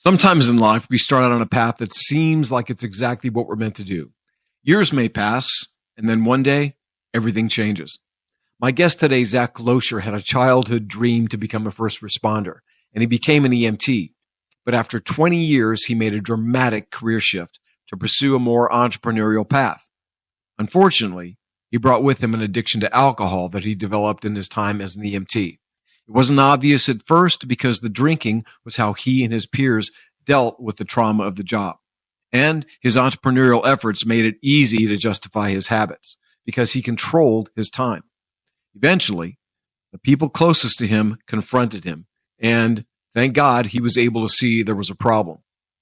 Sometimes in life, we start out on a path that seems like it's exactly what we're meant to do. Years may pass, and then one day, everything changes. My guest today, Zach Loescher, had a childhood dream to become a first responder, and he became an EMT. But after 20 years, he made a dramatic career shift to pursue a more entrepreneurial path. Unfortunately, he brought with him an addiction to alcohol that he developed in his time as an EMT. It wasn't obvious at first because the drinking was how he and his peers dealt with the trauma of the job. And his entrepreneurial efforts made it easy to justify his habits because he controlled his time. Eventually, the people closest to him confronted him, and thank God he was able to see there was a problem.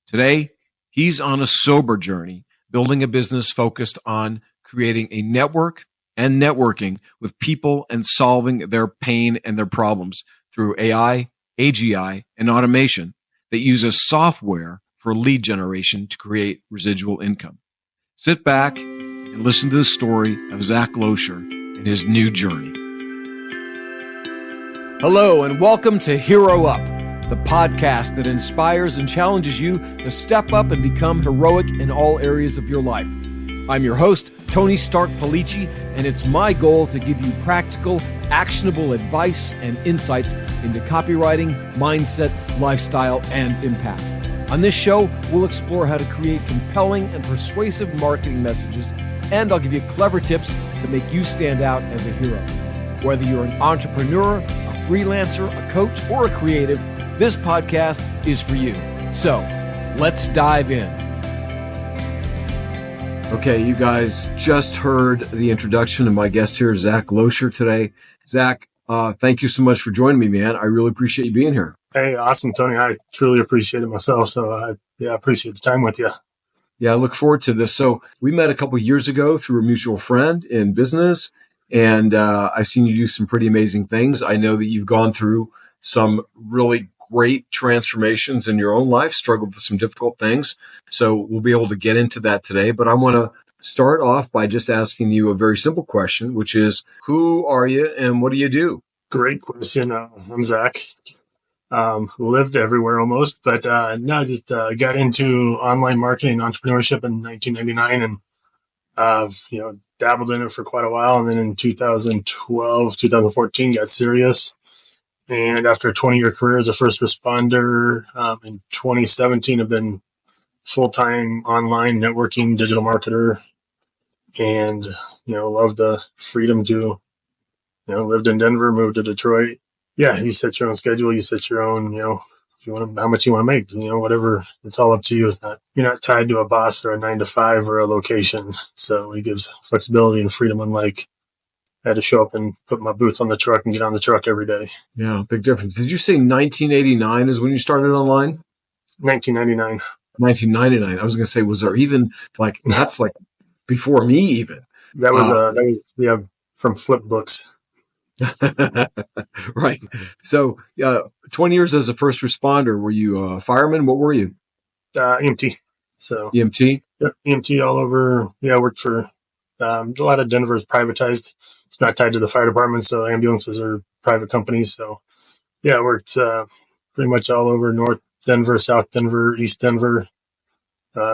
Today, he's on a sober journey, building a business focused on creating a network and networking with people and solving their pain and their problems through AI, AGI, and automation that uses software for lead generation to create residual income. Sit back and listen to the story of Zach Loescher and his new journey. Hello, and welcome to Hero Up, the podcast that inspires and challenges you to step up and become heroic in all areas of your life. I'm your host, Tony Stark Polici, and it's my goal to give you practical, actionable advice and insights into copywriting, mindset, lifestyle, and impact. On this show, we'll explore how to create compelling and persuasive marketing messages, and I'll give you clever tips to make you stand out as a hero. Whether you're an entrepreneur, a freelancer, a coach, or a creative, this podcast is for you. So, let's dive in. Okay, you guys just heard the introduction of my guest here, Zach Loescher, today. Zach, thank you so much for joining me, man. I really appreciate you being here. Hey, awesome, Tony. I truly appreciate it myself. So I appreciate the time with you. Yeah, I look forward to this. So we met a couple of years ago through a mutual friend in business, and I've seen you do some pretty amazing things. I know that you've gone through some really great transformations in your own life, struggled with some difficult things. So we'll be able to get into that today. But I want to start off by just asking you a very simple question, which is, who are you and what do you do? Great question. I'm Zach. Lived everywhere almost, but just got into online marketing and entrepreneurship in 1999 and dabbled in it for quite a while. And then in 2012, 2014, got serious. And after a 20-year career as a first responder, in 2017, I've been full-time online networking digital marketer, and love the freedom to lived in Denver, moved to Detroit. Yeah, you set your own schedule, you set your own if you want to, how much you want to make, whatever. It's all up to you. You're not tied to a boss or a 9 to 5 or a location. So it gives flexibility and freedom, unlike I had to show up and put my boots on the truck and get on the truck every day. Yeah, big difference. Did you say 1989 is when you started online? 1999. 1999. I was going to say, was there even that's like before me even? That was from flip books. Right. So 20 years as a first responder. Were you a fireman? What were you? EMT. So EMT? Yep, EMT all over. Yeah, I worked for a lot of Denver is privatized. It's not tied to the fire department, so ambulances are private companies. So, yeah, I worked pretty much all over North Denver, South Denver, East Denver,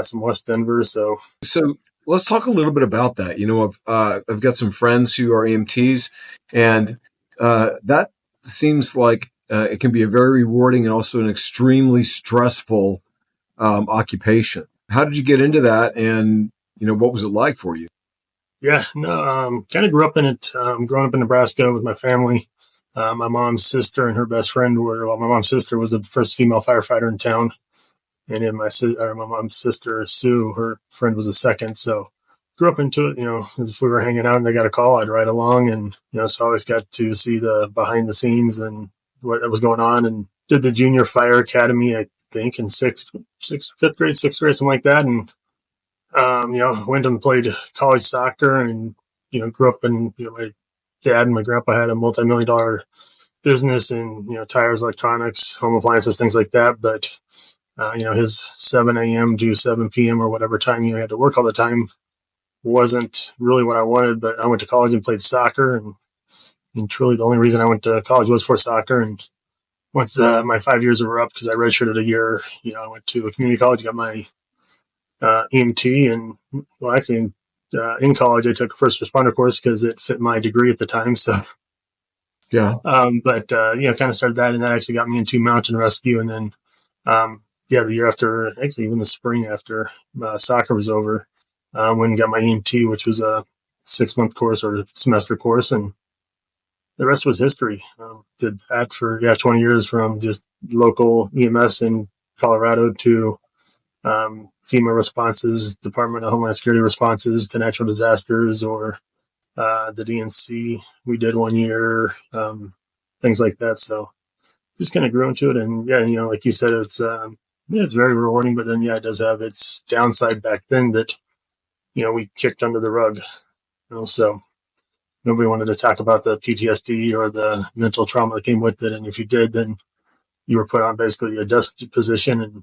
some West Denver. So let's talk a little bit about that. I've got some friends who are EMTs, and that seems like it can be a very rewarding and also an extremely stressful occupation. How did you get into that, and what was it like for you? Yeah, no, kind of grew up in it. Growing up in Nebraska with my family, my mom's sister and her best friend my mom's sister was the first female firefighter in town, and then my mom's sister Sue, her friend, was the second. So grew up into it. As if we were hanging out and they got a call, I'd ride along, and so I always got to see the behind the scenes and what was going on. And did the junior fire academy, I think, in fifth grade, sixth grade, something like that, and. Went and played college soccer and, grew up in, my dad and my grandpa had a multi-million-dollar business in, tires, electronics, home appliances, things like that. But, his 7 a.m. to 7 p.m. or whatever time you had to work all the time wasn't really what I wanted. But I went to college and played soccer, and truly the only reason I went to college was for soccer. And once my 5 years were up, because I redshirted a year, I went to a community college, got my EMT, and well, actually, in college, I took a first responder course because it fit my degree at the time. So, Yeah. but kind of started that, and that actually got me into mountain rescue, and then, the year after, actually even the spring after soccer was over, went and got my EMT, which was a 6-month course or semester course, and the rest was history. Did that for 20 years, from just local EMS in Colorado to FEMA responses, Department of Homeland Security responses to natural disasters, or the DNC we did one year, things like that. So just kind of grew into it, and like you said, it's very rewarding. But then it does have its downside back then that we kicked under the rug. So nobody wanted to talk about the PTSD or the mental trauma that came with it, and if you did, then you were put on basically a desk position, and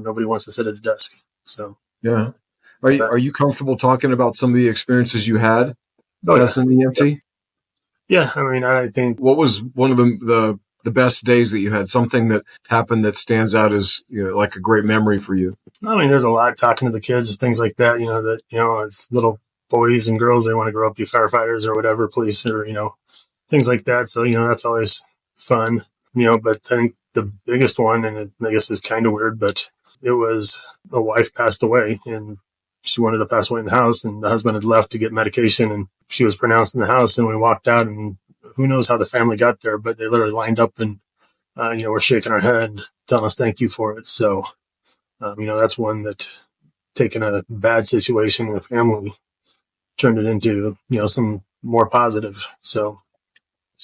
nobody wants to sit at a desk. So Yeah. Are you comfortable talking about some of the experiences you had as an EMT? Yeah, I mean, I think, what was one of the best days that you had? Something that happened that stands out as like a great memory for you? I mean, there's a lot talking to the kids, things like that. It's little boys and girls, they want to grow up, be firefighters or whatever, police, or things like that. So that's always fun. But I think the biggest one, and I guess is kind of weird, but it was a wife passed away, and she wanted to pass away in the house, and the husband had left to get medication, and she was pronounced in the house, and we walked out, and who knows how the family got there, but they literally lined up and we're shaking our head, telling us thank you for it. So that's one that, taking a bad situation in the family, turned it into some more positive. So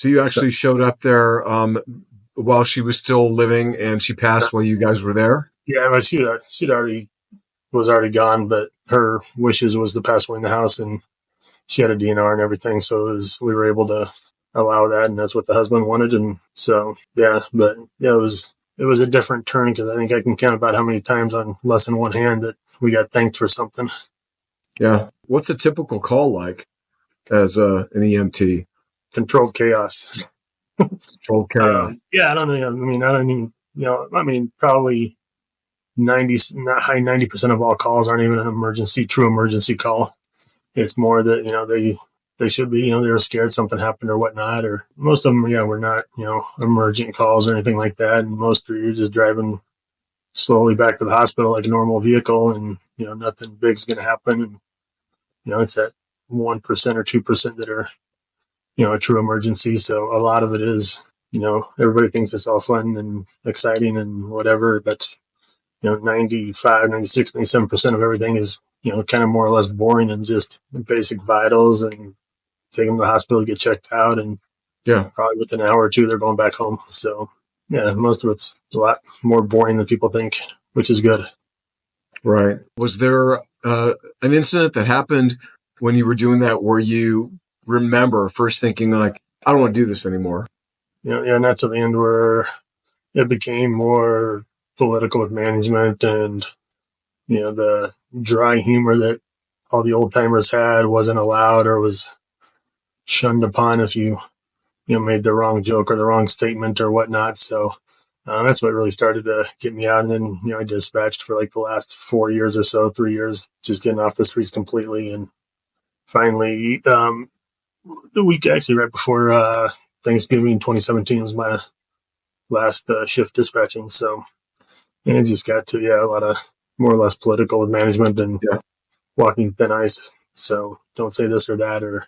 you actually showed up there while she was still living, and she passed while you guys were there? Yeah, but she'd already was already gone, but her wishes was to pass away in the house, and she had a DNR and everything, so we were able to allow that, and that's what the husband wanted. And so but it was a different turn, because I think I can count about how many times on less than one hand that we got thanked for something. Yeah. What's a typical call like as an EMT? Controlled chaos. Controlled chaos. I don't know. I mean, probably high 90% of all calls aren't even an true emergency call. It's more that they should be, they were scared something happened or whatnot, or most of them were not emergent calls or anything like that, and most are you're just driving slowly back to the hospital like a normal vehicle, and nothing big's going to happen, and it's that 1% or 2% that are a true emergency. So a lot of it is everybody thinks it's all fun and exciting and whatever, but 95, 96, 97% of everything is, kind of more or less boring, and just basic vitals, and take them to the hospital to get checked out. And probably within an hour or two, they're going back home. So most of it's a lot more boring than people think, which is good. Right. Was there an incident that happened when you were doing that where you remember first thinking like, I don't want to do this anymore? Not to the end where it became more political with management, and the dry humor that all the old timers had wasn't allowed, or was shunned upon if you made the wrong joke or the wrong statement or whatnot. So that's what really started to get me out. And then I dispatched for like the last 4 years or so, 3 years, just getting off the streets completely. And finally, the week actually right before Thanksgiving 2017 was my last shift dispatching. So, and it just got to a lot of more or less political with management, and walking thin ice. So don't say this or that, or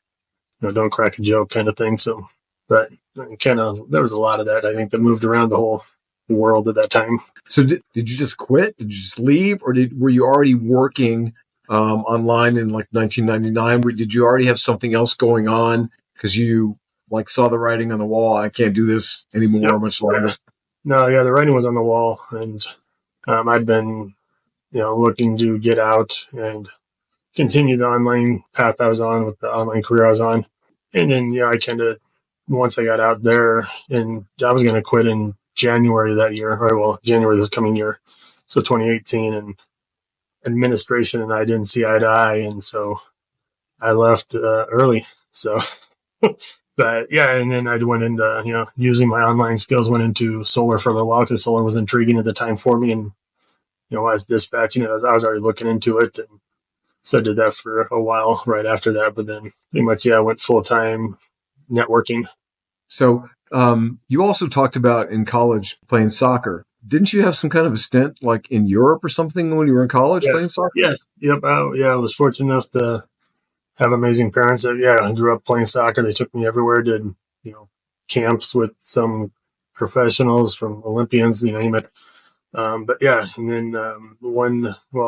don't crack a joke kind of thing. So, but there was a lot of that, I think, that moved around the whole world at that time. So did you just quit? Did you just leave, or were you already working online in like 1999? Did you already have something else going on because you like saw the writing on the wall? I can't do this anymore much longer. No, the writing was on the wall, and I'd been looking to get out and continue the online path I was on, with the online career I was on. And then I kind of, once I got out there, and I was going to quit in January that year, January this coming year, so 2018, and administration and I didn't see eye to eye, and so I left early. So But yeah, and then I went into, using my online skills, went into solar for a little while because solar was intriguing at the time for me. And, I was dispatching it. I was already looking into it. And so I did that for a while right after that. But then pretty much, I went full time networking. So you also talked about in college playing soccer. Didn't you have some kind of a stint like in Europe or something when you were in college Yeah. playing soccer? Yeah. Yep. I was fortunate enough to have amazing parents that, I grew up playing soccer. They took me everywhere, did, camps with some professionals from Olympians, you name it. But yeah, and then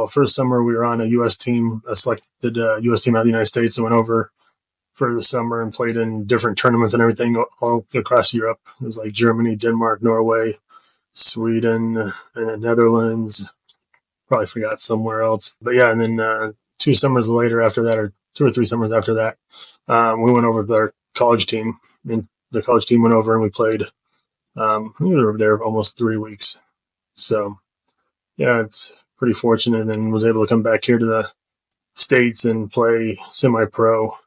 first summer we were on a U.S. team, a selected U.S. team out of the United States, and went over for the summer and played in different tournaments and everything all across Europe. It was like Germany, Denmark, Norway, Sweden, and the Netherlands. Probably forgot somewhere else. But yeah, and then 2 summers later after that, or 2 or 3 summers after that, we went over with our college team. And the college team went over and we played. We were there almost 3 weeks. So yeah, it's pretty fortunate. And then was able to come back here to the States and play semi-pro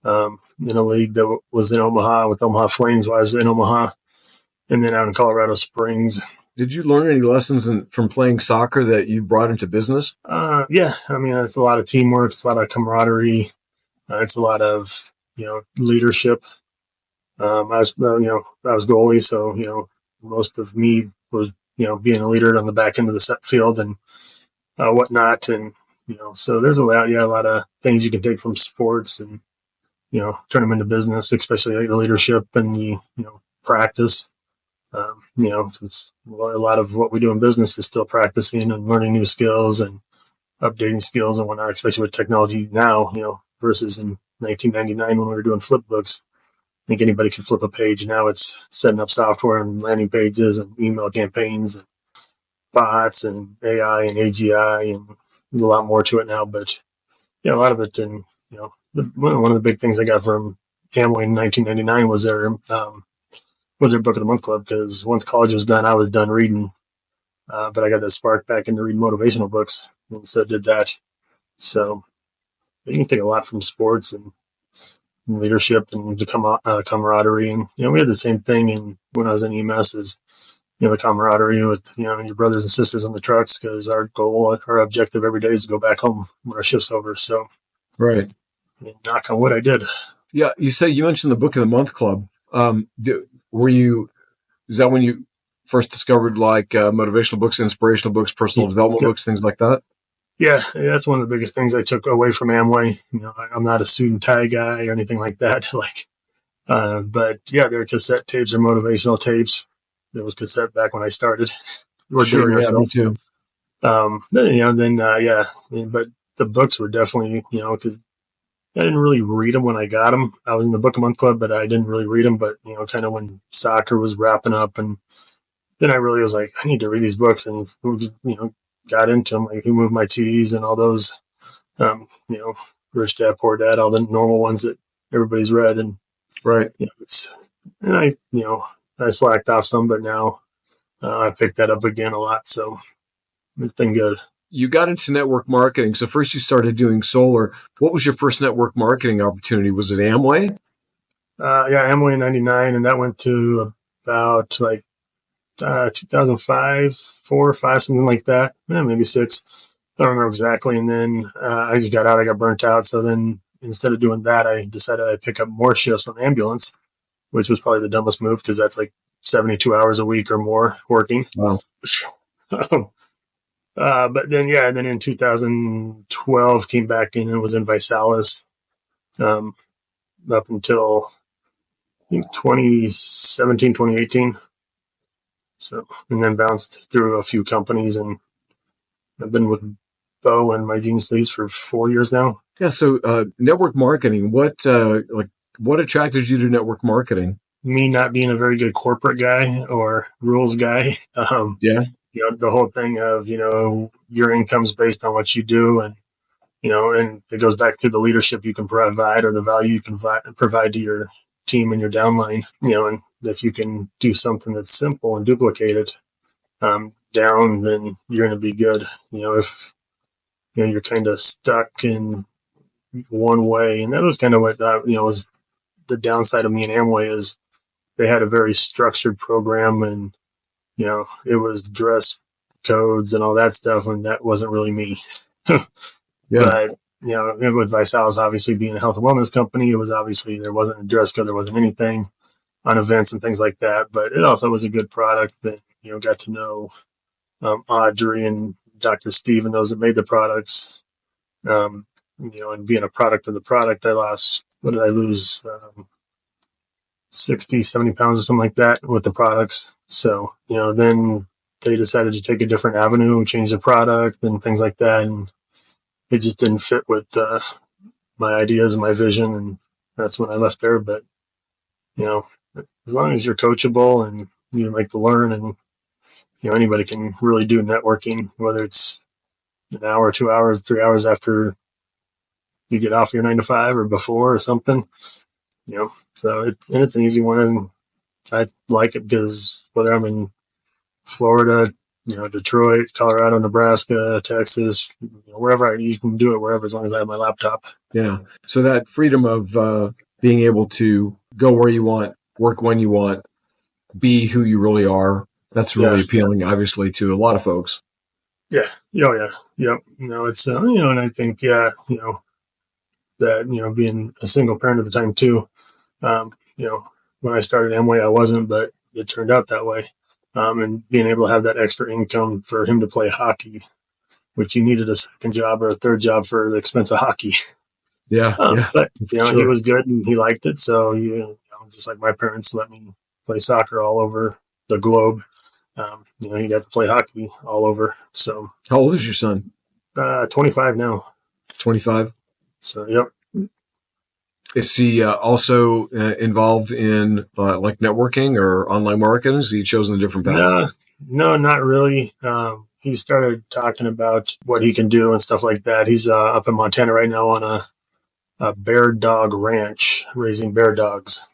in a league that was in Omaha with Omaha Flames. While I was in Omaha, and then out in Colorado Springs. Did you learn any lessons from playing soccer that you brought into business? Yeah, I mean, it's a lot of teamwork, it's a lot of camaraderie, it's a lot of leadership. I was goalie, so most of me was being a leader on the back end of the set field and whatnot, and so there's a lot of things you can take from sports and turn them into business, especially like the leadership and the practice. 'Cause a lot of what we do in business is still practicing and learning new skills and updating skills and whatnot, especially with technology now, versus in 1999 when we were doing flip books. I think anybody could flip a page. Now it's setting up software and landing pages and email campaigns and bots and AI and AGI and a lot more to it now. But a lot of it. And, one of the big things I got from Amway in 1999 was their book of the month club, because once college was done, I was done reading. But I got that spark back into reading motivational books, and so did that. So you can take a lot from sports and leadership and the camaraderie. And we had the same thing when I was in EMS, is the camaraderie with your brothers and sisters on the trucks, because our goal, our objective every day is to go back home when our shift's over. So right, knock on wood, I did. Yeah, you mentioned the book of the month club. Were you? Is that when you first discovered like motivational books, inspirational books, personal development books, things like that? Yeah, that's one of the biggest things I took away from Amway. I'm not a suit and tie guy or anything like that. But yeah, there are cassette tapes or motivational tapes. There was cassette back when I started. We're sure, doing ourselves. Me too. But the books were definitely, because I didn't really read them when I got them. I was in the book a month club, but I didn't really read them. But kind of when soccer was wrapping up, and then I really was like, I need to read these books, and got into them, like Who Moved My Cheese and all those, Rich Dad Poor Dad, all the normal ones that everybody's read, and right. I slacked off some, but now I picked that up again a lot, so it's been good. You got into network marketing. So first you started doing solar. What was your first network marketing opportunity? Was it Amway? Amway in 99, and that went to about 2005, 4 or 5, something like that. Maybe 6. I don't remember exactly. And then I just got out. I got burnt out. So then instead of doing that, I decided I'd pick up more shifts on the ambulance, which was probably the dumbest move, because that's like 72 hours a week or more working. Wow. But then in 2012 came back in and was in Visalis up until I think 2017, 2018. So, and then bounced through a few companies, and I've been with Bo and my Gene Sleeves for 4 years now. Yeah. So network marketing, what attracted you to network marketing? Me not being a very good corporate guy or rules guy. The whole thing of, your income's based on what you do, and, and it goes back to the leadership you can provide, or the value you can provide to your team and your downline, and if you can do something that's simple and duplicate it down, then you're going to be good. If you're kind of stuck in one way, and that was kind of what was the downside of me and Amway is they had a very structured program, and it was dress codes and all that stuff, and that wasn't really me. Yeah. But with Visal's obviously being a health and wellness company, it was obviously there wasn't a dress code, there wasn't anything on events and things like that. But it also was a good product that got to know Audrey and Dr. Steve and those that made the products. And being a product of the product, I lost, what did I lose? 60, 70 pounds or something like that with the products. So, then they decided to take a different avenue and change the product and things like that. And it just didn't fit with my ideas and my vision. And that's when I left there. But, as long as you're coachable and you like to learn, and, anybody can really do networking, whether it's an hour, 2 hours, 3 hours after you get off your 9 to 5 or before or something, so it's an easy one. And I like it because whether I'm in Florida, Detroit, Colorado, Nebraska, Texas, wherever you can do it, wherever, as long as I have my laptop. Yeah. So that freedom of being able to go where you want, work when you want, be who you really are, that's really appealing, obviously, to a lot of folks. Yeah. Oh, yeah. Yep. It's, and I think, that, being a single parent at the time too, when I started Amway, I wasn't, but it turned out that way. And being able to have that extra income for him to play hockey, which you needed a second job or a third job for the expense of hockey. Yeah. But, Sure. He was good and he liked it. So, just like my parents let me play soccer all over the globe, he got to play hockey all over. So, How old is your son? 25 now. 25. So, yep. Is he also involved in like networking or online marketing? Has he chosen a different path? No, not really. He started talking about what he can do and stuff like that. He's up in Montana right now on a bear dog ranch, raising bear dogs.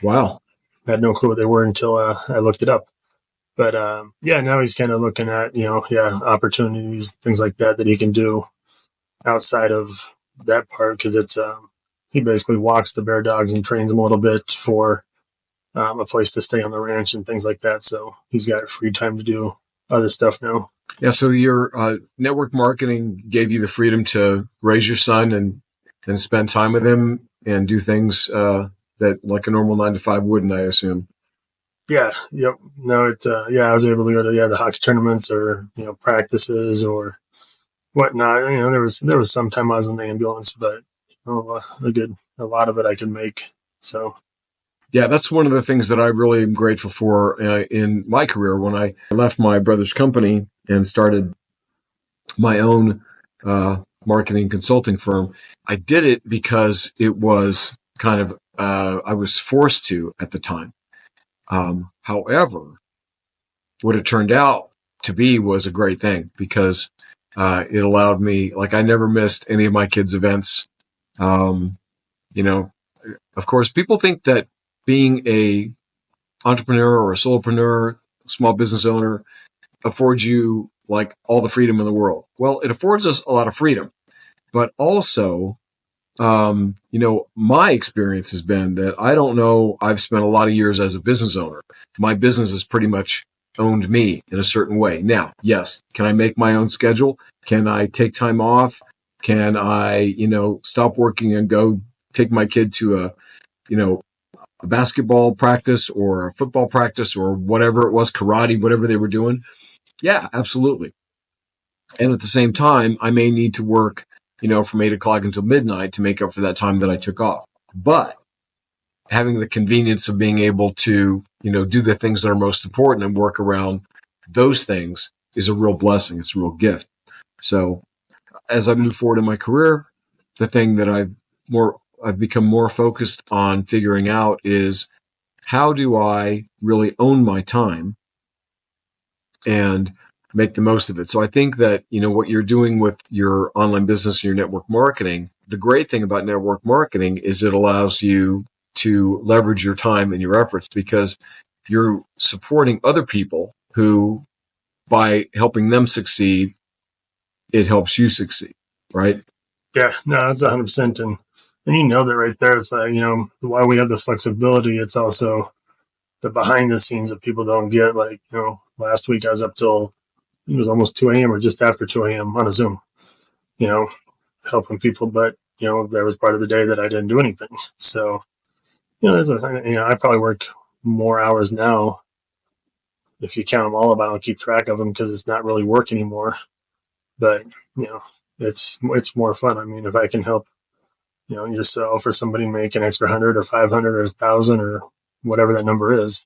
Wow. I had no clue what they were until I looked it up. But now he's kind of looking at, opportunities, things like that he can do outside of that part, because it's he basically walks the bear dogs and trains them a little bit for a place to stay on the ranch and things like that. So he's got free time to do other stuff now. Yeah. So your network marketing gave you the freedom to raise your son and spend time with him and do things that like a normal 9 to 5 wouldn't, I assume. Yeah. Yep. No, I was able to go to the hockey tournaments or practices or whatnot. There was some time I was in the ambulance, but a lot of it I could make. So. Yeah, that's one of the things that I really am grateful for in my career. When I left my brother's company and started my own marketing consulting firm, I did it because it was kind of I was forced to at the time. However, what it turned out to be was a great thing because it allowed me, like I never missed any of my kids' events. Of course, people think that being a entrepreneur or a solopreneur, small business owner, affords you like all the freedom in the world. Well, it affords us a lot of freedom, but also, my experience has been that I don't know, I've spent a lot of years as a business owner. My business has pretty much owned me in a certain way. Now, yes, can I make my own schedule? Can I take time off? Can I, stop working and go take my kid to a basketball practice or a football practice or whatever it was, karate, whatever they were doing? Yeah, absolutely. And at the same time, I may need to work, from 8 o'clock until midnight to make up for that time that I took off. But having the convenience of being able to, do the things that are most important and work around those things is a real blessing. It's a real gift. So as I move forward in my career, the thing that I've become more focused on figuring out is how do I really own my time and make the most of it. So I think that, what you're doing with your online business and your network marketing, the great thing about network marketing is it allows you to leverage your time and your efforts because you're supporting other people who, by helping them succeed, it helps you succeed, right? Yeah, no, that's 100%. And And that right there, it's like, while we have the flexibility, it's also the behind the scenes that people don't get. Like, last week I was up till it was almost 2 a.m. or just after 2 a.m. on a Zoom, you know, helping people. But, there was part of the day that I didn't do anything. So, I probably work more hours now. If you count them all up, I don't keep track of them because it's not really work anymore. But, it's more fun. I mean, if I can help, yourself or somebody make an extra 100 or 500 or 1,000 or whatever that number is,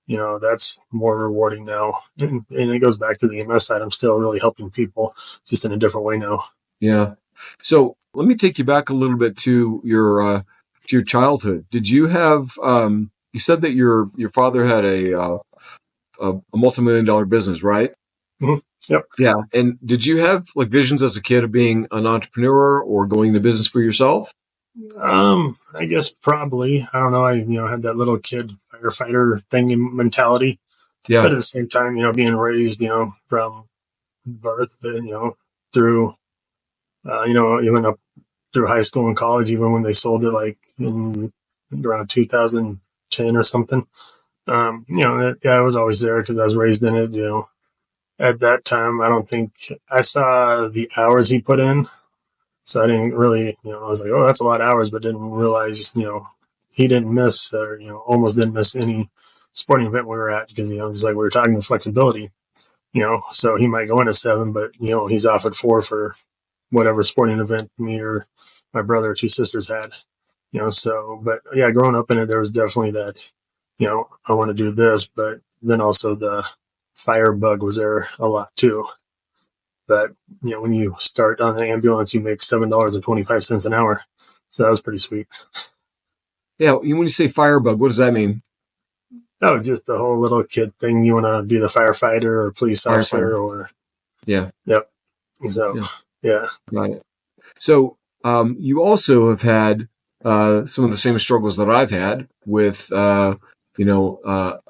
that's more rewarding now. And it goes back to the EMS side. I'm still really helping people, just in a different way now. Yeah. So let me take you back a little bit to your childhood. Did you have, you said that your father had a multi-million dollar business, right? Mm-hmm. Yep. Yeah. And did you have like visions as a kid of being an entrepreneur or going into business for yourself? I guess probably. I don't know. I, had that little kid firefighter thing in mentality. But Yeah. at the same time, being raised, from birth, through, even up through high school and college, even when they sold it like in around 2010 or something. I was always there because I was raised in it. At that time, I don't think I saw the hours he put in. So I didn't really, I was like, oh, that's a lot of hours, but didn't realize, he didn't miss or, almost didn't miss any sporting event we were at because, it's like we were talking flexibility, so he might go in at 7, but, he's off at 4 for whatever sporting event me or my brother or 2 sisters had, so, but yeah, growing up in it, there was definitely that, I want to do this, but then also the fire bug was there a lot too. But when you start on an ambulance, you make $7.25 an hour, so that was pretty sweet. Yeah. When you say firebug, what does that mean? Oh, just the whole little kid thing. You want to be the firefighter or police officer, Firefighter. or Yeah. yep. So yeah. Got it. So you also have had some of the same struggles that I've had with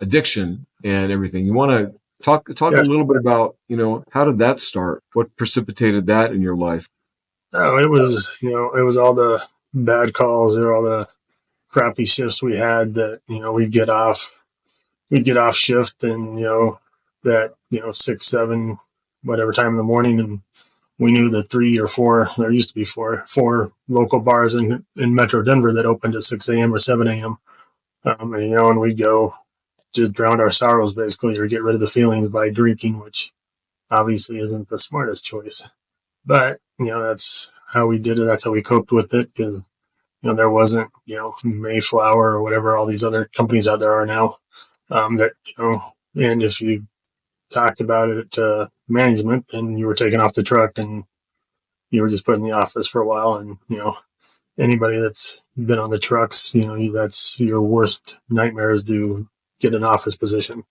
addiction and everything. You want to talk a Yeah. little bit about how did that start? What precipitated that in your life? Oh, it was it was all the bad calls or all the crappy shifts we had that we'd get off shift and that 6 7 whatever time in the morning, and we knew the 3 or 4, there used to be four local bars in Metro Denver that opened at 6 a.m. or 7 a.m. And we'd go just drown our sorrows basically, or get rid of the feelings by drinking, which obviously isn't the smartest choice. But, that's how we did it. That's how we coped with it because, there wasn't, Mayflower or whatever all these other companies out there are now. That, and if you talked about it to management, then you were taken off the truck and you were just put in the office for a while. And, anybody that's been on the trucks, that's your worst nightmare is to get an office position.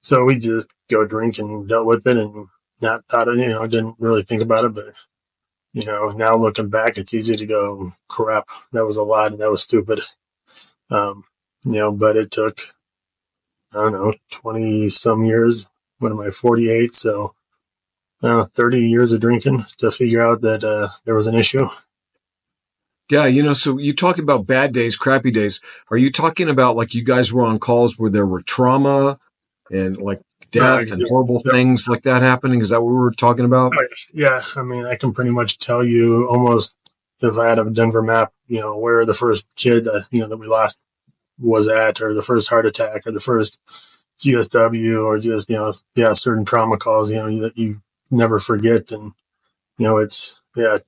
So we just go drink and dealt with it and not thought of, didn't really think about it. But, now looking back, it's easy to go, crap, that was a lot and that was stupid. But it took, I don't know, 20 some years. What am I, 48? So 30 years of drinking to figure out that there was an issue. Yeah, so you talk about bad days, crappy days. Are you talking about like you guys were on calls where there were trauma and like death and horrible things like that happening? Is that what we were talking about? Yeah, I mean, I can pretty much tell you almost if I had a Denver map, where the first kid, that we lost was at, or the first heart attack, or the first GSW, or just, certain trauma calls, that you never forget. And, it's,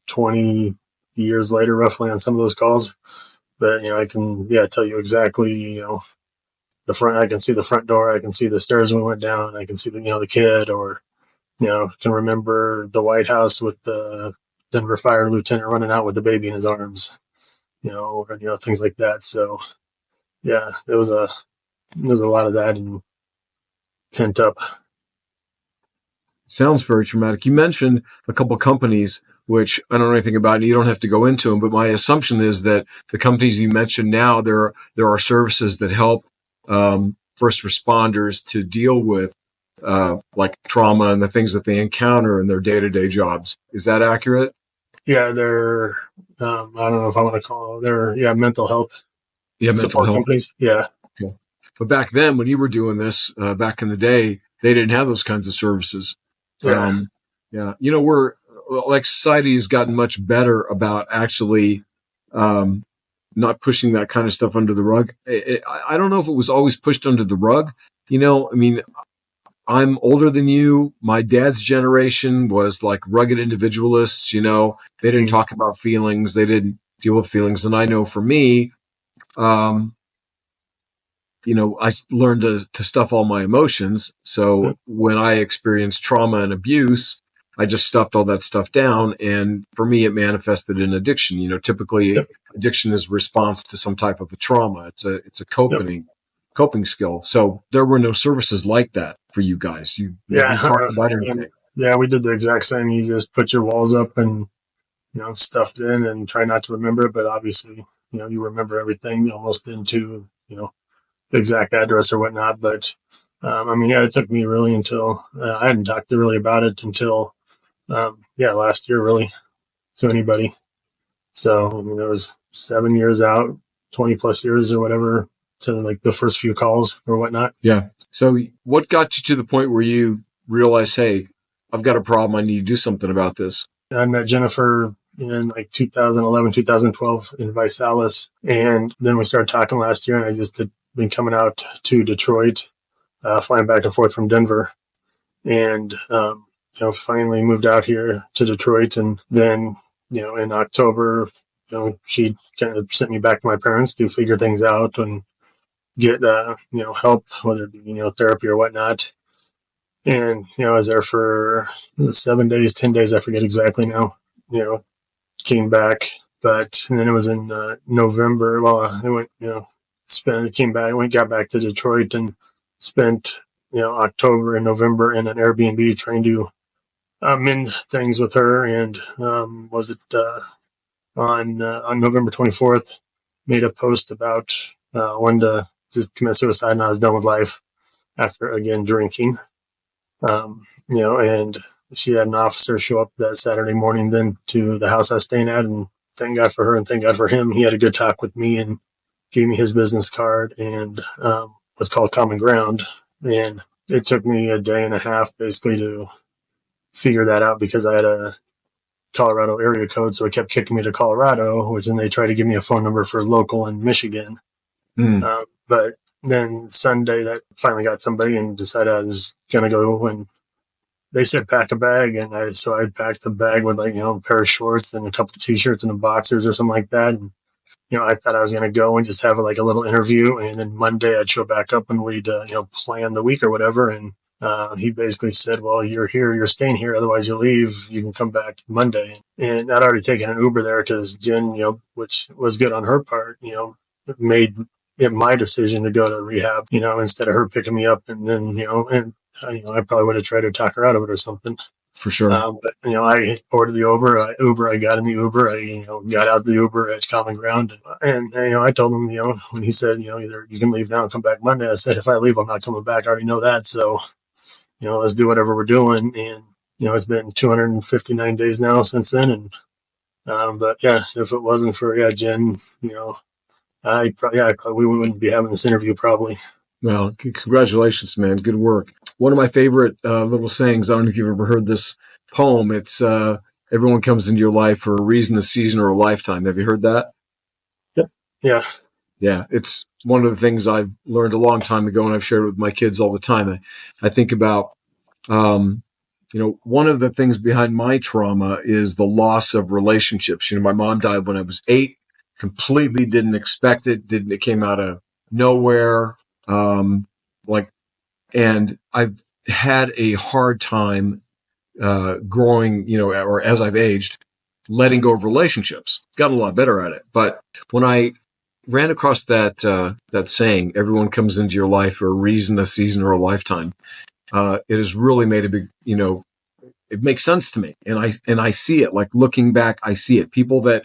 20 years later, roughly, on some of those calls. But, I can, tell you exactly, the front, I can see the front door, I can see the stairs we went down, I can see the kid, or, can remember the White House with the Denver fire lieutenant running out with the baby in his arms, or, things like that. So, yeah, there was a lot of that and pent up. Sounds very traumatic. You mentioned a couple companies, which I don't know anything about, and you don't have to go into them, but my assumption is that the companies you mentioned now, there are services that help first responders to deal with like trauma and the things that they encounter in their day-to-day jobs. Is that accurate? Yeah, they're, I don't know if I want to call them, mental health Yeah, mental support health. companies. Yeah. Okay. But back then, when you were doing this, back in the day, they didn't have those kinds of services. Yeah. Yeah, we're like society has gotten much better about actually um, not pushing that kind of stuff under the rug. I don't know if it was always pushed under the rug. I mean, I'm older than you. My dad's generation was like rugged individualists. They didn't Mm. talk about feelings. They didn't deal with feelings. And I know for me, um, I learned to stuff all my emotions. Yeah. So when I experienced trauma and abuse, I just stuffed all that stuff down. And for me, it manifested in addiction. Typically Yep. addiction is response to some type of a trauma. It's a Yep. coping skill. So there were no services like that for you guys. You Yeah. didn't talk about And anything. yeah, we did the exact same. You just put your walls up and, stuff it in and try not to remember it. But obviously, you remember everything almost into, the exact address or whatnot. But, I mean, yeah, it took me really until I hadn't talked to really about it until, last year really to anybody. So, I mean, there was 7 years out, 20 plus years or whatever to like the first few calls or whatnot. Yeah. So what got you to the point where you realize, hey, I've got a problem. I need to do something about this? I met Jennifer in like 2011, 2012 in Visalis. And then we started talking last year, and I just had been coming out to Detroit, flying back and forth from Denver. And, finally moved out here to Detroit. And then, in October, she kind of sent me back to my parents to figure things out and get, help, whether it be, therapy or whatnot. And, I was there for 7 days, 10 days, I forget exactly now, came back. But and then it was in November. Well, I went, came back, got back to Detroit and spent, October and November in an Airbnb trying to mend things with her. And was it on November 24th, made a post about wanting to just commit suicide, and I was done with life after again drinking. And she had an officer show up that Saturday morning then to the house I was staying at, and thank God for her and thank God for him. He had a good talk with me and gave me his business card and what's called Common Ground. And it took me a day and a half basically to figure that out because I had a Colorado area code, so it kept kicking me to Colorado, which then they tried to give me a phone number for local in Michigan. Mm. But then Sunday, that finally got somebody and decided I was gonna go. And they said pack a bag, and I packed a bag with like a pair of shorts and a couple of t-shirts and a boxers or something like that. And I thought I was gonna go and just have like a little interview, and then Monday I'd show back up and we'd plan the week or whatever. And he basically said, well, you're here, you're staying here, otherwise you leave, you can come back Monday. And I'd already taken an Uber there because Jen, which was good on her part, made it my decision to go to rehab, instead of her picking me up. And then, I probably would have tried to talk her out of it or something. For sure. But I ordered the Uber. I got in the Uber. I got out the Uber at Common Ground, and I told him, when he said, either you can leave now and come back Monday. I said, if I leave, I'm not coming back. I already know that. So, let's do whatever we're doing. And it's been 259 days now since then. And but yeah, if it wasn't for Jen, we wouldn't be having this interview probably. Well, congratulations, man. Good work. One of my favorite little sayings, I don't know if you've ever heard this poem. It's everyone comes into your life for a reason, a season, or a lifetime. Have you heard that? Yep. Yeah. Yeah. It's one of the things I've learned a long time ago, and I've shared with my kids all the time. I think about, one of the things behind my trauma is the loss of relationships. My mom died when I was 8, completely didn't expect it. It came out of nowhere. And I've had a hard time growing, or as I've aged, letting go of relationships. Gotten a lot better at it. But when I ran across that saying, everyone comes into your life for a reason, a season, or a lifetime, it has really made a big, it makes sense to me. And I see it, like looking back, I see it. People that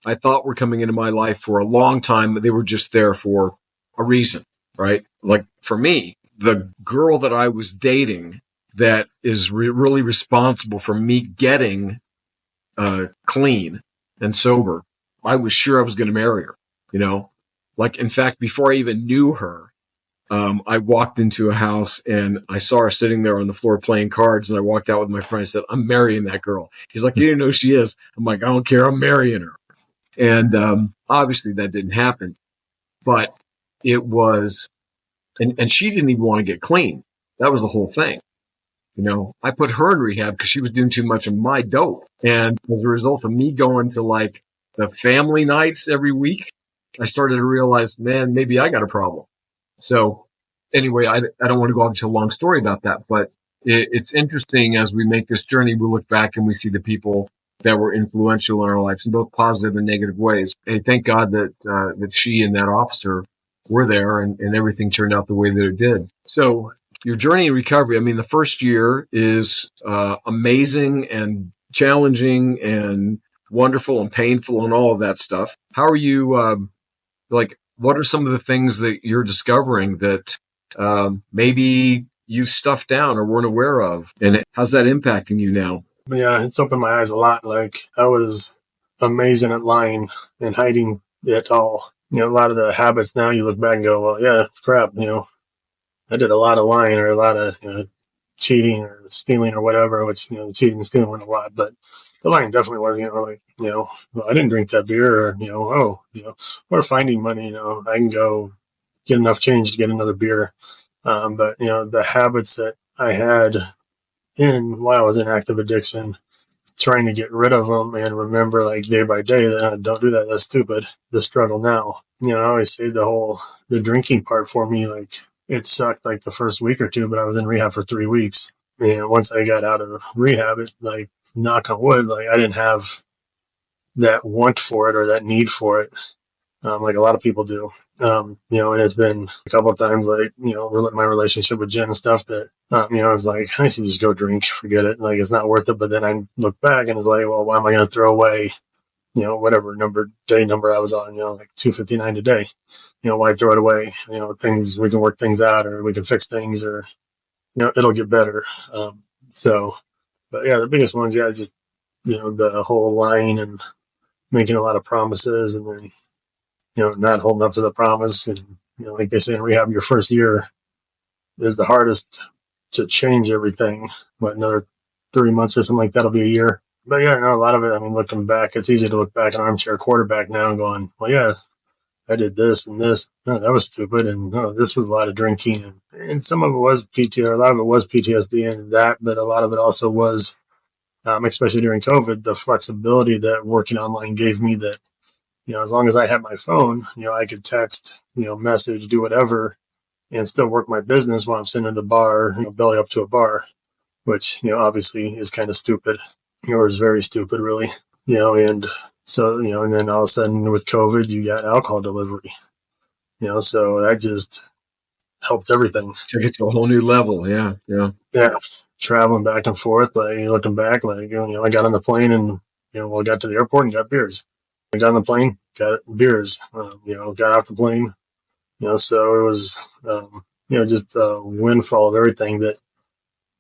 I thought were coming into my life for a long time, but they were just there for a reason, right? Like for me, the girl that I was dating that is really responsible for me getting clean and sober, I was sure I was going to marry her. You know, like in fact, before I even knew her, I walked into a house and I saw her sitting there on the floor playing cards. And I walked out with my friend and said, "I'm marrying that girl." He's like, "You didn't know who she is?" I'm like, "I don't care. I'm marrying her." And obviously that didn't happen. But it was, and she didn't even want to get clean. That was the whole thing. You know, I put her in rehab because she was doing too much of my dope. And as a result of me going to like the family nights every week, I started to realize, man, maybe I got a problem. So anyway, I don't want to go into a long story about that, but it's interesting as we make this journey, we look back and we see the people that were influential in our lives in both positive and negative ways. Hey, thank God that she and that officer were there and everything turned out the way that it did. So your journey in recovery, I mean, the first year is amazing and challenging and wonderful and painful and all of that stuff. How are you, like, what are some of the things that you're discovering that maybe you stuffed down or weren't aware of? And how's that impacting you now? Yeah, it's opened my eyes a lot. Like, I was amazing at lying and hiding it all. You know, a lot of the habits now you look back and go, well, yeah, crap, you know, I did a lot of lying or a lot of, you know, cheating or stealing or whatever, which, you know, cheating and stealing weren't a lot, but the lying definitely was, you know, like, you know, well, I didn't drink that beer or, you know, oh, you know, or finding money, you know, I can go get enough change to get another beer. But, you know, the habits that I had while I was in active addiction, trying to get rid of them and remember like day by day that don't do that. That's stupid. The struggle now. You know, I always say the drinking part for me, like it sucked like the first week or two, but I was in rehab for 3 weeks. And once I got out of rehab, it like knock on wood, like I didn't have that want for it or that need for it. Like a lot of people do. You know, and it's been a couple of times, like, you know, my relationship with Jen and stuff that, you know, I was like, I should just go drink, forget it. Like, it's not worth it. But then I look back and it's like, well, why am I going to throw away, you know, whatever day number I was on, you know, like 259 a day, you know, why throw it away? You know, we can work things out or we can fix things or, you know, it'll get better. So, but yeah, the biggest ones, yeah, just, you know, the whole lying and making a lot of promises and then, you know, not holding up to the promise. And, you know, like they say in rehab, your first year is the hardest to change everything. But another 3 months or something like that'll be a year. But yeah, no, a lot of it, I mean, looking back, it's easy to look back an armchair quarterback now and going, well, yeah, I did this and this. No, that was stupid. And no, this was a lot of drinking. And some of it was PTSD, a lot of it was PTSD and that, but a lot of it also was, especially during COVID, the flexibility that working online gave me that, you know, as long as I had my phone, you know, I could text, you know, message, do whatever, and still work my business while I'm sitting at a bar, you know, belly up to a bar, which, you know, obviously is kind of stupid, or is very stupid, really, you know, and so, you know, and then all of a sudden with COVID, you got alcohol delivery, you know, so that just helped everything. Took it to a whole new level. Yeah. Yeah. Yeah. Traveling back and forth, like looking back, like, you know, I got on the plane and, you know, well, I got to the airport and got beers. I got on the plane, got beers, you know, got off the plane, you know, so it was, you know, just a windfall of everything that,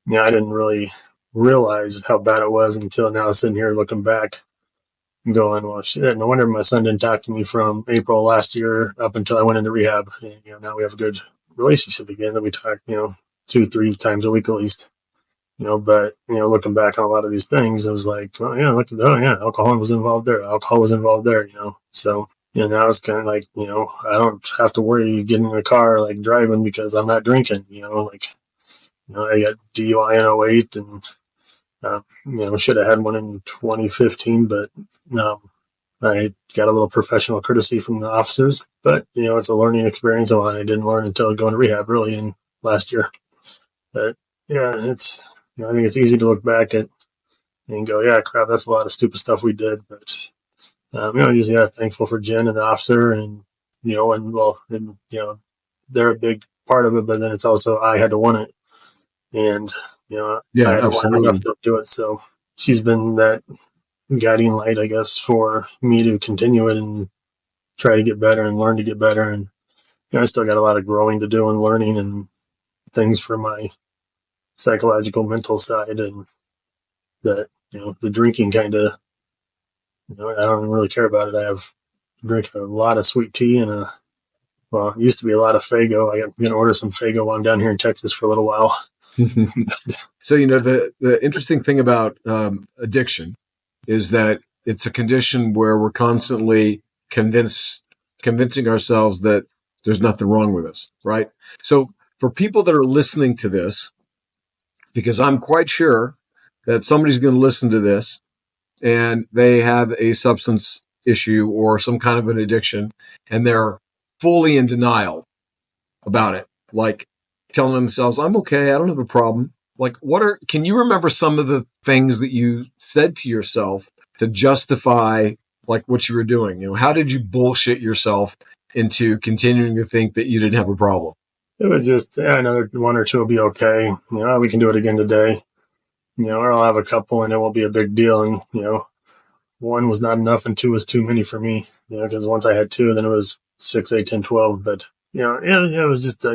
you know, I didn't really realize how bad it was until now sitting here looking back and going, well, shit, no wonder my son didn't talk to me from April last year up until I went into rehab. And, you know, now we have a good relationship again that we talk, you know, 2-3 times a week at least. You know, but, you know, looking back on a lot of these things, it was like, oh, yeah, look at that. Oh, yeah, alcohol was involved there. Alcohol was involved there, you know. So, you know, now it's kind of like, you know, I don't have to worry getting in a car, like driving because I'm not drinking, you know, like, you know, I got DUI in 08 and, you know, should have had one in 2015, but I got a little professional courtesy from the officers. But, you know, it's a learning experience. And I didn't learn until going to rehab really in last year. But, yeah, it's, you know, I think it's easy to look back at and go, yeah, crap, that's a lot of stupid stuff we did. But, you know, just, yeah, thankful for Jen and the officer and, you know, and well, and, you know, they're a big part of it, but then it's also, I had to want it. And, you know, Yeah. I had to want Absolutely. enough to do it. So she's been that guiding light, I guess, for me to continue it and try to get better and learn to get better. And, you know, I still got a lot of growing to do and learning and things for my psychological mental side and that, you know, the drinking kind of I don't really care about it. Drink a lot of sweet tea and it used to be a lot of Fago. I'm going to order some Fago while I'm down here in Texas for a little while. So, the interesting thing about addiction is that it's a condition where we're constantly convincing ourselves that there's nothing wrong with us, right? So for people that are listening to this, because I'm quite sure that somebody's going to listen to this and they have a substance issue or some kind of an addiction and they're fully in denial about it, like telling themselves, I'm okay, I don't have a problem. Like, can you remember some of the things that you said to yourself to justify like what you were doing? How did you bullshit yourself into continuing to think that you didn't have a problem? It was just, another one or two will be okay. We can do it again today. Or I'll have a couple and it won't be a big deal. And, one was not enough and two was too many for me, because once I had two, then it was 6, 8, 10, 12. But, it was just,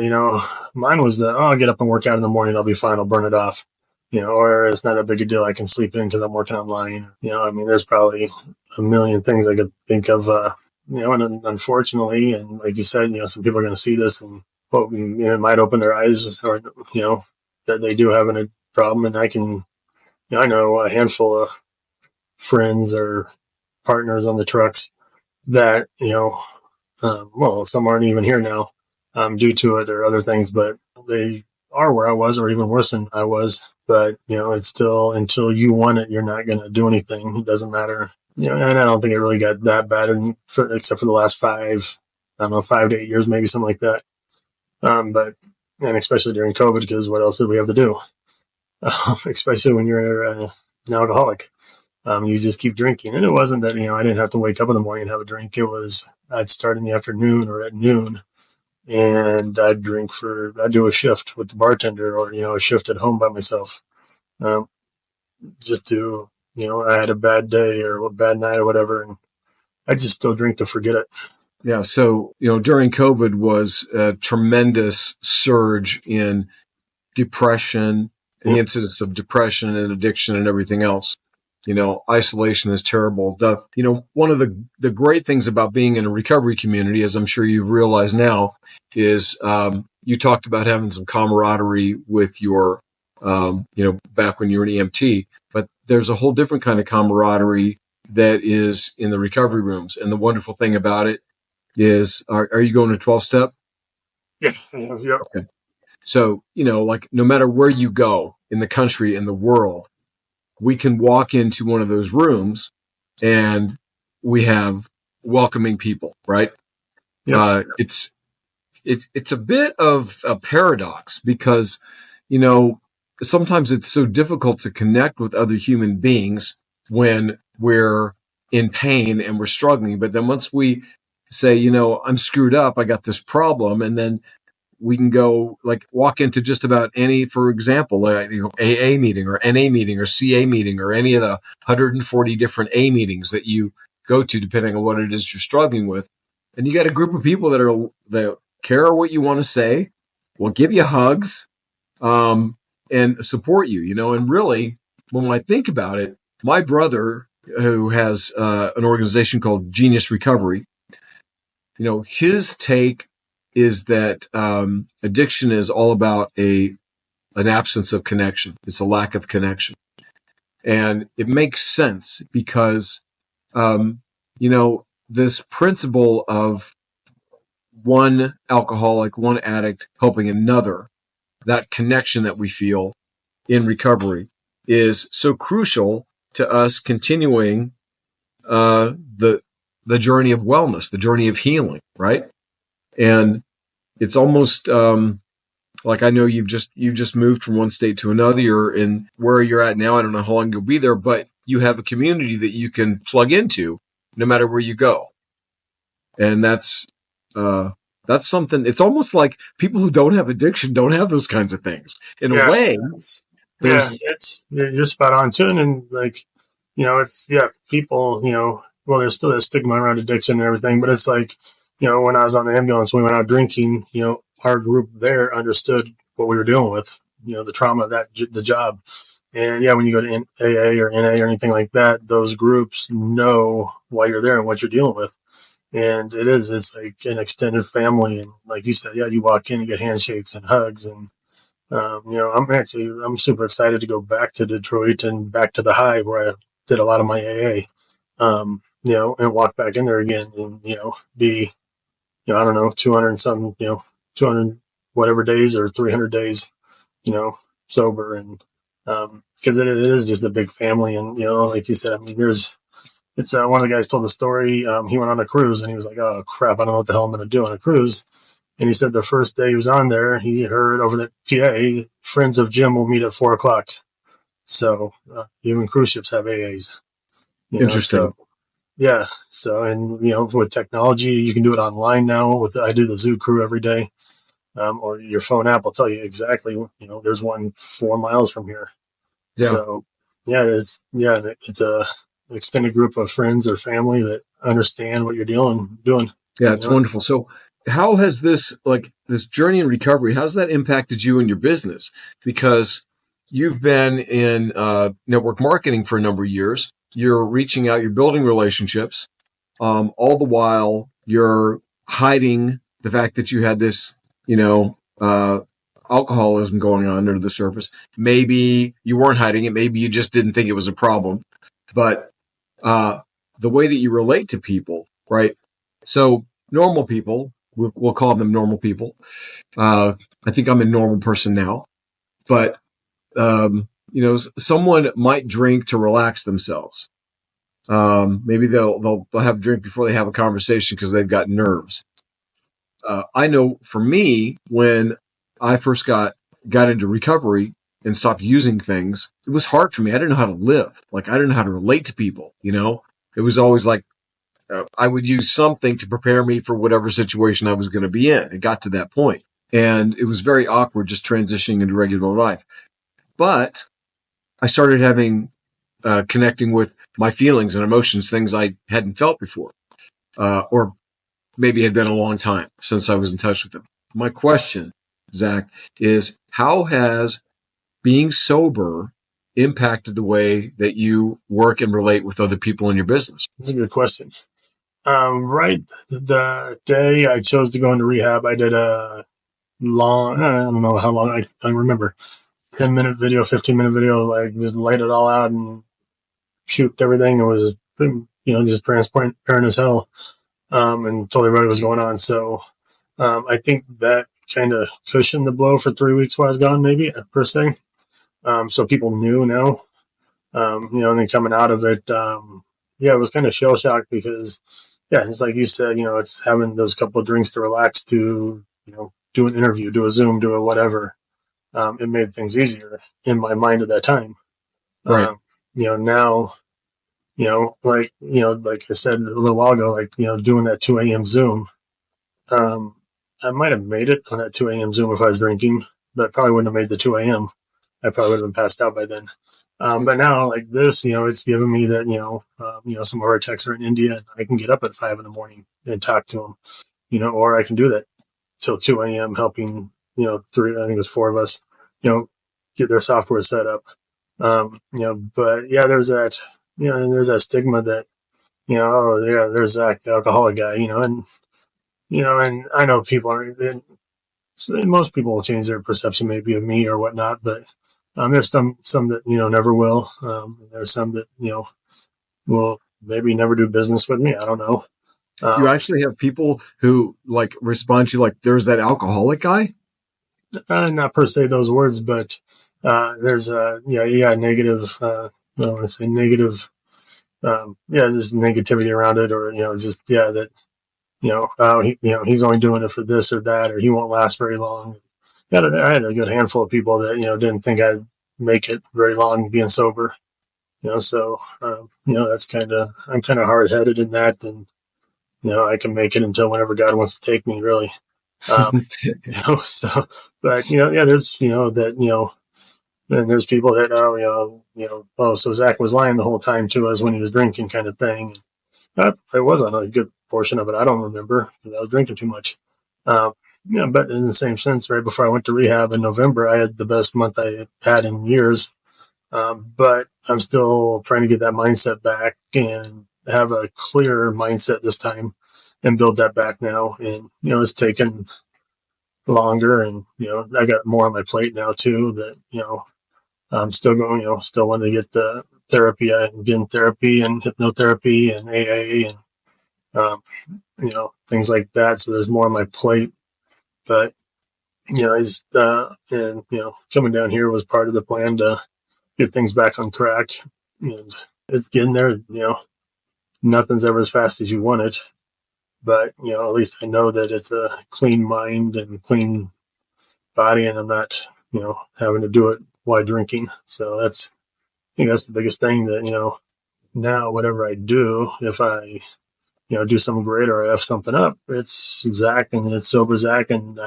mine was, I'll get up and work out in the morning. I'll be fine. I'll burn it off, or it's not a big a deal. I can sleep in because I'm working online. There's probably a million things I could think of, and unfortunately, and like you said, some people are going to see this and it might open their eyes, or, that they do have a problem. And I know a handful of friends or partners on the trucks that, some aren't even here now, due to it or other things, but they are where I was or even worse than I was. But, it's still, until you want it, you're not going to do anything. It doesn't matter. And I don't think it really got that bad except for the last 5 to 8 years, maybe something like that. And especially during COVID, because what else did we have to do? Especially when you're an alcoholic. You just keep drinking. And it wasn't that, I didn't have to wake up in the morning and have a drink. It was, I'd start in the afternoon or at noon and I'd do a shift with the bartender or, a shift at home by myself. Just to, I had a bad day or a bad night or whatever. And I just still drink to forget it. Yeah. So, during COVID was a tremendous surge in depression, the incidence of depression and addiction and everything else. Isolation is terrible. One of the great things about being in a recovery community, as I'm sure you've realized now, is you talked about having some camaraderie with your, back when you were an EMT, but there's a whole different kind of camaraderie that is in the recovery rooms. And the wonderful thing about it is, are you going to 12-step? Yeah. Yep. Okay. So, like no matter where you go in the country, in the world, we can walk into one of those rooms and we have welcoming people, right? Yep. It's a bit of a paradox because, sometimes it's so difficult to connect with other human beings when we're in pain and we're struggling. But then once we say, I'm screwed up, I got this problem, and then we can go walk into just about any, for example, AA meeting or NA meeting or CA meeting or any of the 140 different A meetings that you go to, depending on what it is you're struggling with. And you got a group of people that care what you want to say, will give you hugs, and support you, and really, when I think about it, my brother, who has an organization called Genius Recovery, his take is that addiction is all about an absence of connection. It's a lack of connection. And it makes sense because, this principle of one alcoholic, one addict helping another, that connection that we feel in recovery is so crucial to us continuing the journey of wellness, the journey of healing, right? And it's almost like, I know you've just moved from one state to another. You're in where you're at now. I don't know how long you'll be there, but you have a community that you can plug into no matter where you go. And that's something. It's almost like people who don't have addiction don't have those kinds of things. In a way, you're spot on too. And people, well, there's still that stigma around addiction and everything, but it's like, when I was on the ambulance, we went out drinking, our group there understood what we were dealing with, the trauma of the job. And yeah, when you go to AA or NA or anything like that, those groups know why you're there and what you're dealing with. And it's like an extended family. And like you said, yeah, you walk in, you get handshakes and hugs. And, I'm super excited to go back to Detroit and back to the Hive where I did a lot of my AA, and walk back in there again and, be, I don't know, 200 and something, 200 whatever days or 300 days, sober. And, cause it is just a big family. And, like you said, I mean, one of the guys told the story. He went on a cruise and he was like, oh crap, I don't know what the hell I'm going to do on a cruise. And he said the first day he was on there, he heard over the PA, friends of Jim will meet at 4:00. So even cruise ships have AAs, Interesting. so yeah. So, and, with technology, you can do it online now. I do the Zoo Crew every day, or your phone app will tell you exactly, there's one 4 miles from here. Yeah. So it's a extended group of friends or family that understand what you're doing. Yeah, it's wonderful. So how has this journey in recovery, how's that impacted you in your business? Because you've been in network marketing for a number of years. You're reaching out, you're building relationships. All the while you're hiding the fact that you had this, alcoholism going on under the surface. Maybe you weren't hiding it. Maybe you just didn't think it was a problem. But the way that you relate to people, right? So normal people, we'll call them normal people. I think I'm a normal person now, but someone might drink to relax themselves. Maybe they'll have a drink before they have a conversation because they've got nerves. I know for me, when I first got into recovery and stopped using things, it was hard for me. I didn't know how to live. Like, I didn't know how to relate to people. It was always like I would use something to prepare me for whatever situation I was going to be in. It got to that point, and it was very awkward just transitioning into regular life. But I started connecting with my feelings and emotions, things I hadn't felt before, or maybe it had been a long time since I was in touch with them. My question, Zach, is how has being sober impacted the way that you work and relate with other people in your business? That's a good question. Right the day I chose to go into rehab, I did a long, I don't know how long, I remember 10-minute video, 15-minute video, like just laid it all out and shoot everything. It was, just transparent as hell, and told everybody what was going on. So, I think that kind of cushioned the blow for 3 weeks while I was gone, maybe, per se. So people knew now, and then coming out of it, it was kind of shell shock because, it's like you said, it's having those couple of drinks to relax to, do an interview, do a Zoom, do a whatever. It made things easier in my mind at that time. Right. Now, like I said a little while ago, doing that 2 a.m. Zoom, I might have made it on that 2 a.m. Zoom if I was drinking, but probably wouldn't have made the 2 a.m. I probably would have been passed out by then. But now, like this, it's given me that, some of our techs are in India and I can get up at 5 a.m. and talk to them, or I can do that till 2 a.m. helping, I think it was 4 of us, get their software set up. But yeah, there's that stigma that, there's Zach, the alcoholic guy, and I know people are, most people will change their perception maybe of me or whatnot, but there's some that, never will. There's some that, will maybe never do business with me. I don't know. You actually have people who respond to you like, there's that alcoholic guy? Not per se those words, but there's negative, I don't want to say negative, there's negativity around it, or, just, that, he's only doing it for this or that, or he won't last very long. I had a good handful of people that, didn't think I'd make it very long being sober, so, that's I'm kind of hard headed in that. And, I can make it until whenever God wants to take me, really. So, but, there's, and there's people that, so Zach was lying the whole time to us when he was drinking, kind of thing. There was a good portion of it. I don't remember because I was drinking too much. But in the same sense, right before I went to rehab in November, I had the best month I had in years. But I'm still trying to get that mindset back and have a clearer mindset this time and build that back now. And, it's taken longer, and, I got more on my plate now too that, I'm still going, still wanting to get the therapy. I'm getting therapy and hypnotherapy and AA and, things like that. So there's more on my plate, but, coming down here was part of the plan to get things back on track, and it's getting there. Nothing's ever as fast as you want it, but at least I know that it's a clean mind and clean body, and I'm not having to do it while drinking. So I think that's the biggest thing that now whatever I do, if I do something great or I F something up, it's Zach and it's sober Zach, and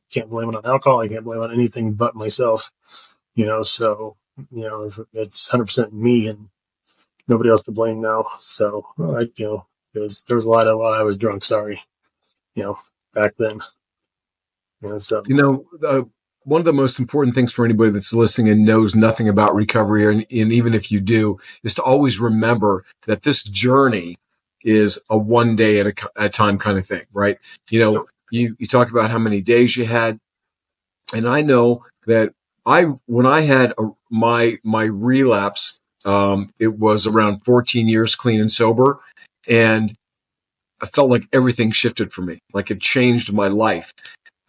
can't blame it on alcohol. I can't blame it on anything but myself. So if it's 100% me and nobody else to blame now. So there was a lot of I was drunk. Sorry, back then. So one of the most important things for anybody that's listening and knows nothing about recovery, and even if you do, is to always remember that this journey is a one day at a time kind of thing, right? You talk about how many days you had, and I know that when I had my relapse, it was around 14 years clean and sober, and I felt like everything shifted for me, like it changed my life.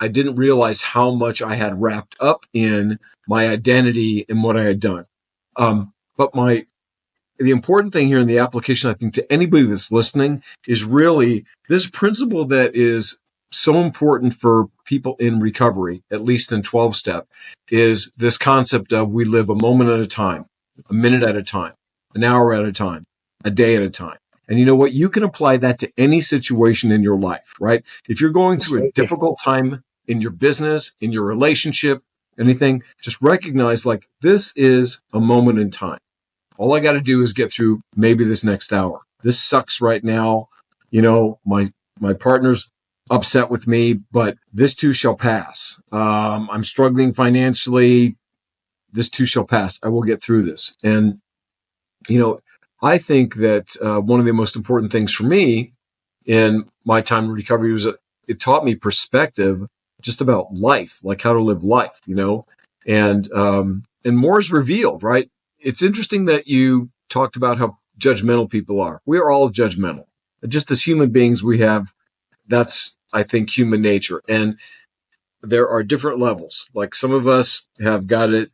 I didn't realize how much I had wrapped up in my identity and what I had done. But the important thing here in the application, I think, to anybody that's listening is really this principle that is so important for people in recovery, at least in 12-step, is this concept of we live a moment at a time, a minute at a time, an hour at a time, a day at a time. And you know what? You can apply that to any situation in your life, right? If you're going through a difficult time in your business, in your relationship, anything, just recognize like this is a moment in time. All I got to do is get through maybe this next hour. This sucks right now. My partner's upset with me, but this too shall pass. I'm struggling financially. This too shall pass. I will get through this. And, I think that one of the most important things for me in my time in recovery was it taught me perspective just about life, like how to live life, and more is revealed, right? It's interesting that you talked about how judgmental people are. We are all judgmental. Just as human beings, that's, I think, human nature. And there are different levels. Like some of us have got it,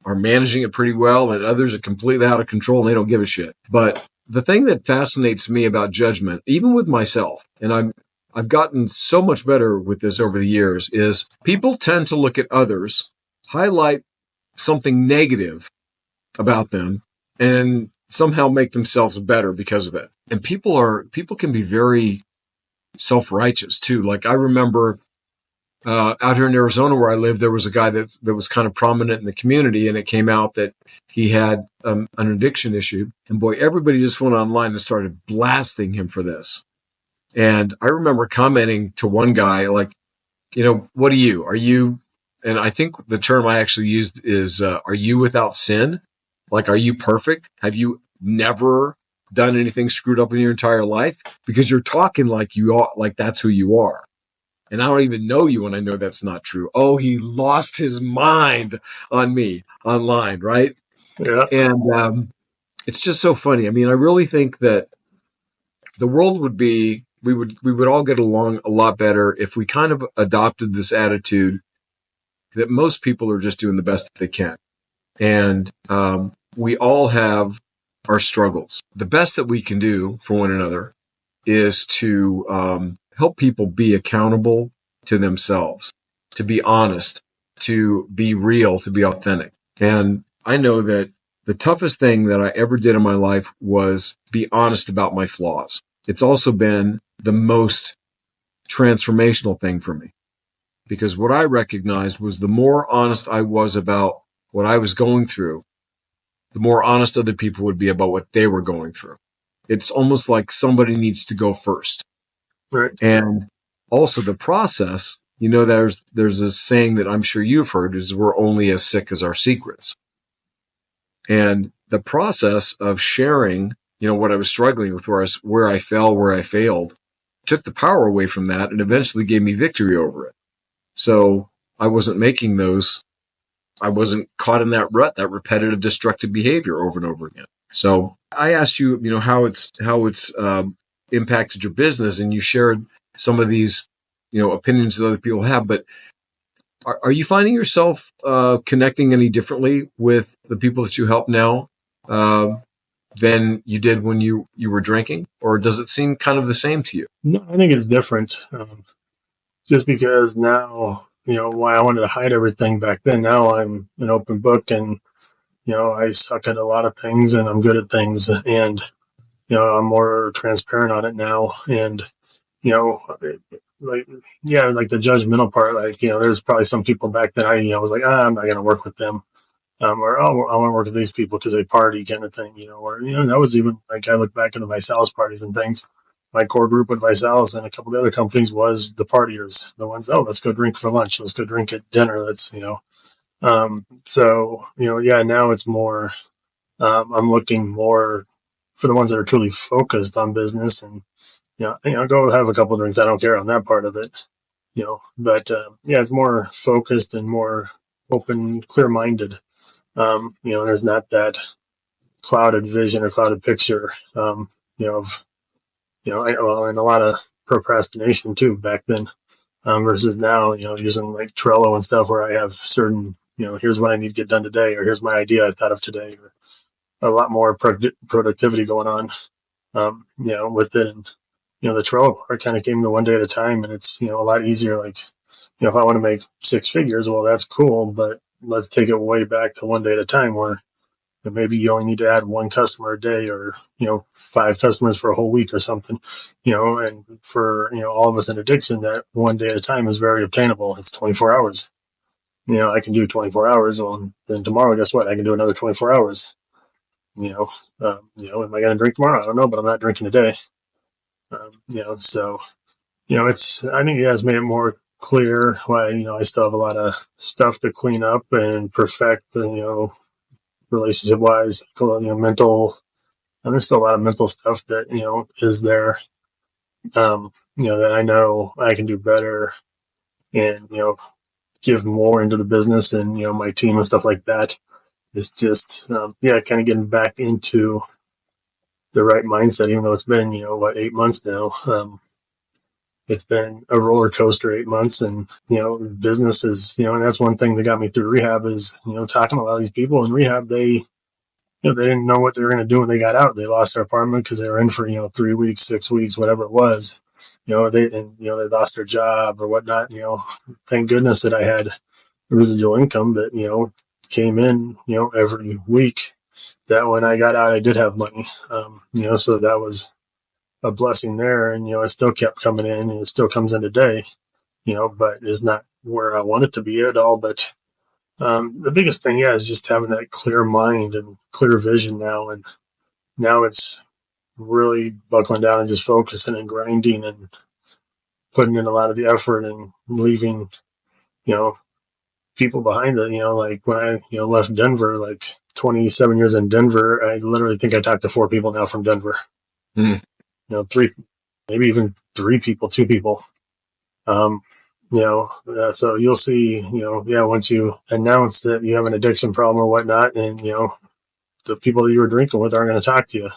are managing it pretty well, and others are completely out of control and they don't give a shit. But the thing that fascinates me about judgment, even with myself, and I've gotten so much better with this over the years, is people tend to look at others, highlight something negative about them, and somehow make themselves better because of it. And people can be very self-righteous too. Like I remember out here in Arizona where I live, there was a guy that was kind of prominent in the community, and it came out that he had an addiction issue. And boy, everybody just went online and started blasting him for this. And I remember commenting to one guy, like, what are you? And I think the term I actually used is, are you without sin? Like, are you perfect? Have you never done anything screwed up in your entire life? Because you're talking like you are, like that's who you are. And I don't even know you, and I know that's not true. Oh, he lost his mind on me online, right? Yeah. And it's just so funny. I mean, I really think that the world we would all get along a lot better if we kind of adopted this attitude that most people are just doing the best that they can. And we all have our struggles. The best that we can do for one another is to help people be accountable to themselves, to be honest, to be real, to be authentic. And I know that the toughest thing that I ever did in my life was be honest about my flaws. It's also been the most transformational thing for me, because what I recognized was the more honest I was about what I was going through, the more honest other people would be about what they were going through. It's almost like somebody needs to go first. Right. And also the process, there's this saying that I'm sure you've heard is we're only as sick as our secrets. And the process of sharing, what I was struggling with, where I fell, where I failed, took the power away from that and eventually gave me victory over it. So I wasn't I wasn't caught in that rut, that repetitive destructive behavior over and over again. So I asked you, how it's impacted your business, and you shared some of these, opinions that other people have. But are you finding yourself connecting any differently with the people that you help now than you did when you were drinking, or does it seem kind of the same to you? No, I think it's different. Just because now, why I wanted to hide everything back then, now I'm an open book, and, I suck at a lot of things and I'm good at things, and, I'm more transparent on it now. And, like, yeah, like the judgmental part, like, there's probably some people back then I was like, I'm not going to work with them. Or, oh, I want to work with these people because they party kind of thing, or, that was even like, I look back into Visalis parties and things. My core group with Visalis and a couple of other companies was the partiers, the ones, oh, let's go drink for lunch. Let's go drink at dinner. So, yeah, now it's more, I'm looking more for the ones that are truly focused on business, and, go have a couple of drinks. I don't care on that part of it, but, yeah, it's more focused and more open, clear minded. There's not that clouded vision or clouded picture, of, and a lot of procrastination too back then, versus now, using like Trello and stuff where I have certain, here's what I need to get done today, or here's my idea I thought of today, or a lot more productivity going on, with it. And, the Trello part kind of came to one day at a time, and it's, a lot easier. Like, if I want to make six figures, well, that's cool, but let's take it way back to one day at a time where maybe you only need to add one customer a day, or, five customers for a whole week or something, and for, all of us in addiction, that one day at a time is very obtainable. It's 24 hours. I can do 24 hours. Well, then tomorrow, guess what? I can do another 24 hours. Am I going to drink tomorrow? I don't know, but I'm not drinking today. So, I think it has made it more clear why, I still have a lot of stuff to clean up and perfect, relationship wise, mental, and there's still a lot of mental stuff that, is there, that I know I can do better, and, give more into the business and, my team and stuff like that. It's just, kind of getting back into the right mindset, even though it's been, 8 months now. It's been a roller coaster 8 months, and, business is, and that's one thing that got me through rehab is, talking to a lot of these people in rehab. They didn't know what they were going to do when they got out. They lost their apartment because they were in for, 3 weeks, 6 weeks, whatever it was. They lost their job or whatnot. Thank goodness that I had residual income that, came in, every week, that when I got out, I did have money. So that was a blessing there. And, it still kept coming in, and it still comes in today, but is not where I want it to be at all. But the biggest thing, is just having that clear mind and clear vision now. And now it's really buckling down and just focusing and grinding and putting in a lot of the effort and leaving, people behind it. Like when I, left Denver, like 27 years in Denver, I literally think I talked to 4 people now from Denver. Mm. 3, maybe even 3 people, 2 people. So you'll see, once you announce that you have an addiction problem or whatnot, and, the people that you were drinking with aren't going to talk to you,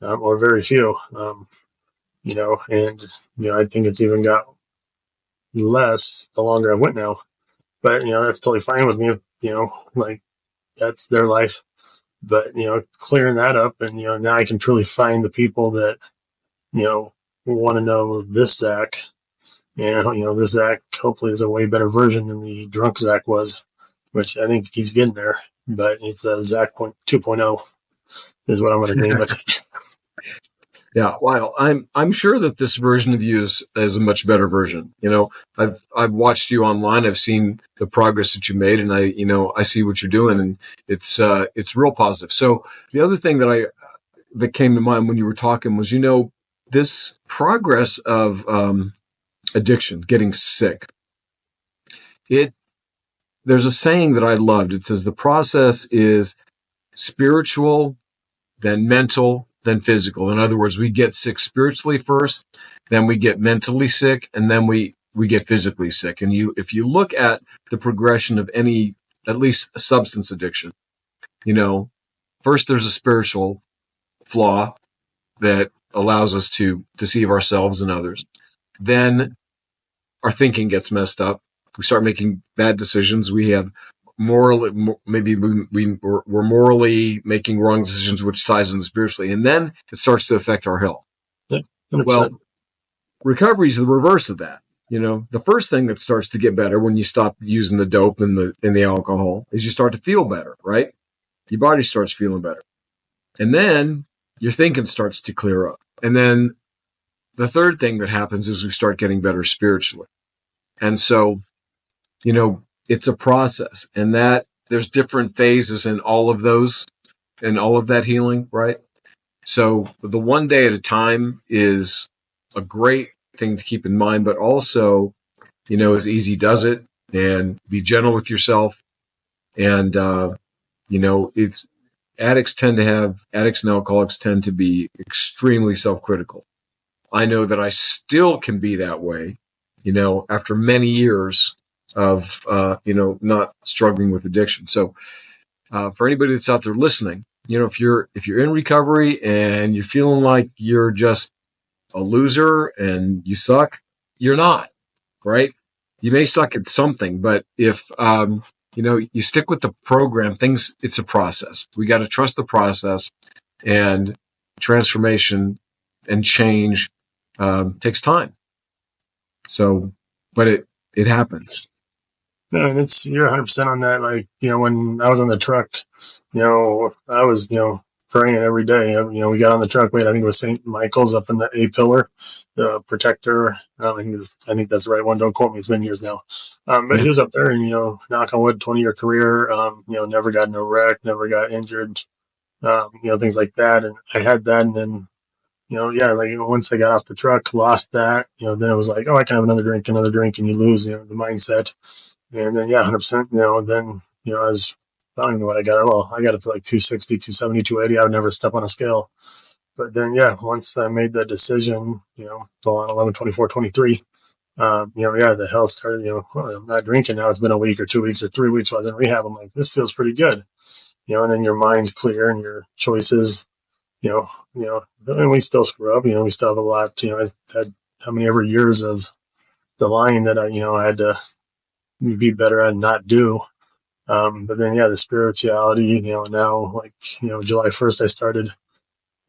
or very few, and, I think it's even got less the longer I went now, but, that's totally fine with me. Like that's their life, but, clearing that up, and, now I can truly find the people that, want to know this Zach. And, this Zach hopefully is a way better version than the drunk Zach was, which I think he's getting there. But it's a Zach 2.0 is what I'm going to name it. Yeah, well, I'm sure that this version of you is a much better version. I've watched you online. I've seen the progress that you made, and I see what you're doing, and it's real positive. So the other thing that came to mind when you were talking was, this progress of addiction, getting sick. There's a saying that I loved. It says the process is spiritual, then mental, then physical. In other words, we get sick spiritually first, then we get mentally sick, and then we get physically sick. And if you look at the progression of any, at least a substance addiction, first there's a spiritual flaw that allows us to deceive ourselves and others. Then our thinking gets messed up. We start making bad decisions. We have maybe we're morally making wrong decisions, which ties into spiritually, and then it starts to affect our health. Yeah, 100%. Well, recovery is the reverse of that. The first thing that starts to get better when you stop using the dope and the alcohol is you start to feel better, right? Your body starts feeling better, and then your thinking starts to clear up, and then the third thing that happens is we start getting better spiritually. And so, it's a process, and that there's different phases in all of those, in all of that healing, right? So the one day at a time is a great thing to keep in mind, but also, as easy does it, and be gentle with yourself. And, addicts and alcoholics tend to be extremely self-critical. I know that I still can be that way, after many years of, not struggling with addiction. So, for anybody that's out there listening, if you're in recovery and you're feeling like you're just a loser and you suck, you're not, right? You may suck at something, but if, you stick with the program, it's a process. We got to trust the process, and transformation and change takes time. So, but it happens. No, and you're 100% on that. Like, when I was on the truck, I was, praying every day. We got on the truck. I think it was St. Michael's up in the A pillar, the protector. I think that's the right one. Don't quote me. It's been years now. But he was up there, and, knock on wood, 20-year career, never got in a wreck, never got injured, things like that. And I had that. And then, once I got off the truck, lost that, then it was like, oh, I can have another drink, and you lose, the mindset. And then, 100%, then, I don't even know what I got. Well, I got it for like 260, 270, 280. I would never step on a scale. But then, once I made that decision, go on 11, 24, 23, the hell started, I'm not drinking now. It's been a week or 2 weeks or 3 weeks. I was in rehab. I'm like, this feels pretty good. And then your mind's clear and your choices, and we still screw up, we still have a lot, I had how many ever years of the lying that I had to be better at and not do. But then, the spirituality, now, like, July 1st, I started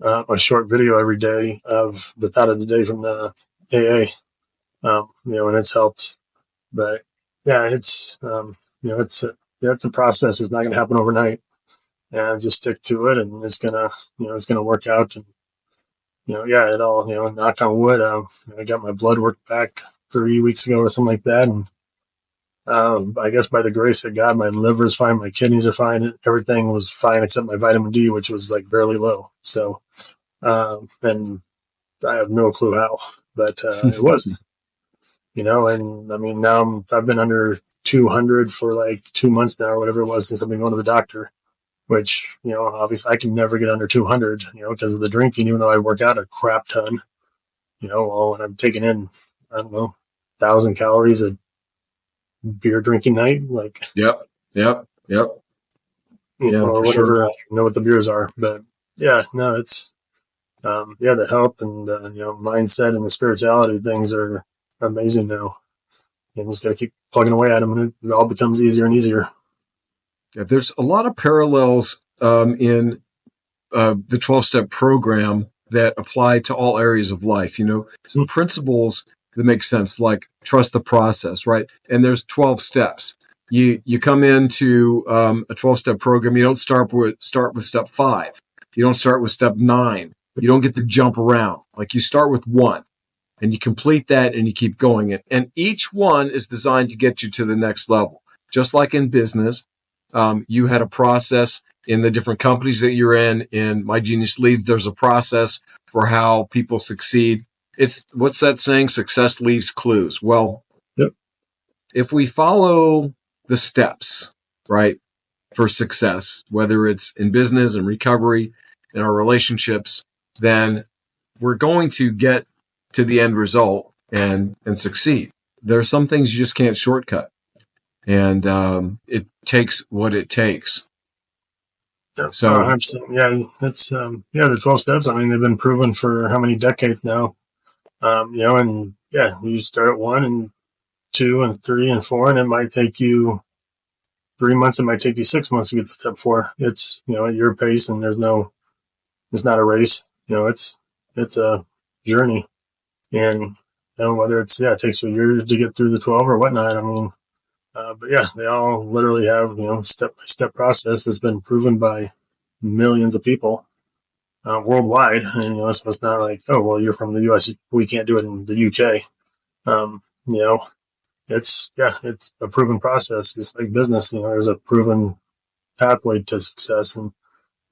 a short video every day of the thought of the day from the AA, and it's helped. But it's, it's a process. It's not going to happen overnight, and just stick to it, and it's going to work out. And, it all, knock on wood. I got my blood work back 3 weeks ago or something like that. And, I guess by the grace of God, my liver's fine, my kidneys are fine, everything was fine except my vitamin D, which was like barely low. So, and I have no clue how, but it was, and I mean, now I've been under 200 for like 2 months now, or whatever it was, since I've been going to the doctor, which, obviously I can never get under 200, because of the drinking, even though I work out a crap ton, and I'm taking in, I don't know, 1,000 calories a beer drinking night, like Yep. Or whatever. Sure. I know what the beers are, but it's the health and mindset and the spirituality things are amazing now, and just gotta keep plugging away at them, and it all becomes easier and easier. Yeah, there's a lot of parallels in the 12-step program that apply to all areas of life. Some principles that make sense, like trust the process, right? And there's 12 steps. You come into a 12-step program. You don't start with step 5. You don't start with step 9. You don't get to jump around. Like, you start with 1, and you complete that, and you keep going. And each one is designed to get you to the next level. Just like in business, you had a process in the different companies that you're in. In My Genius Leads, there's a process for how people succeed. What's that saying? Success leaves clues. Well, yep. If we follow the steps, right, for success, whether it's in business and recovery, in our relationships, then we're going to get to the end result and succeed. There are some things you just can't shortcut, and it takes what it takes. Yeah, So 100%. Yeah, it's the 12 steps. I mean, they've been proven for how many decades now? And yeah, you start at 1 and 2 and 3 and 4, and it might take you 3 months. It might take you 6 months to get to step 4. It's at your pace, and it's not a race. It's a journey, and whether it takes you a year to get through the 12 or whatnot. I mean, but yeah, they all literally have step by step process that's been proven by millions of people worldwide. And so it's not like, oh well, you're from the U.S., we can't do it in the U.K. Um, you know, it's a proven process. It's like business. There's a proven pathway to success, and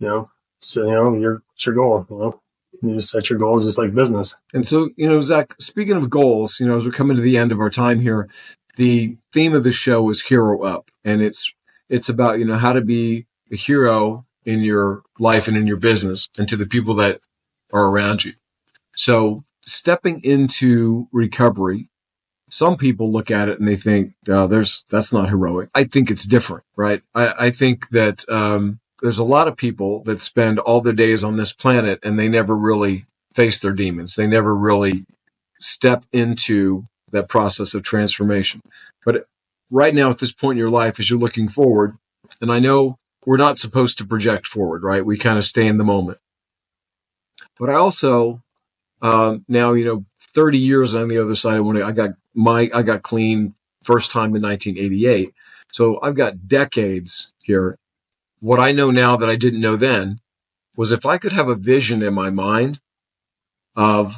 so it's your goal. You just set your goals just like business. And so, Zach, speaking of goals, as we're coming to the end of our time here, the theme of the show is Hero Up. And it's about, how to be a hero in your life and in your business and to the people that are around you. So stepping into recovery, some people look at it and they think, that's not heroic. I think it's different, right? I think that there's a lot of people that spend all their days on this planet and they never really face their demons. They never really step into that process of transformation. But right now, at this point in your life, as you're looking forward, and I know we're not supposed to project forward, right? We kind of stay in the moment. But I also, now, 30 years on the other side, I got clean first time in 1988. So I've got decades here. What I know now that I didn't know then was if I could have a vision in my mind of,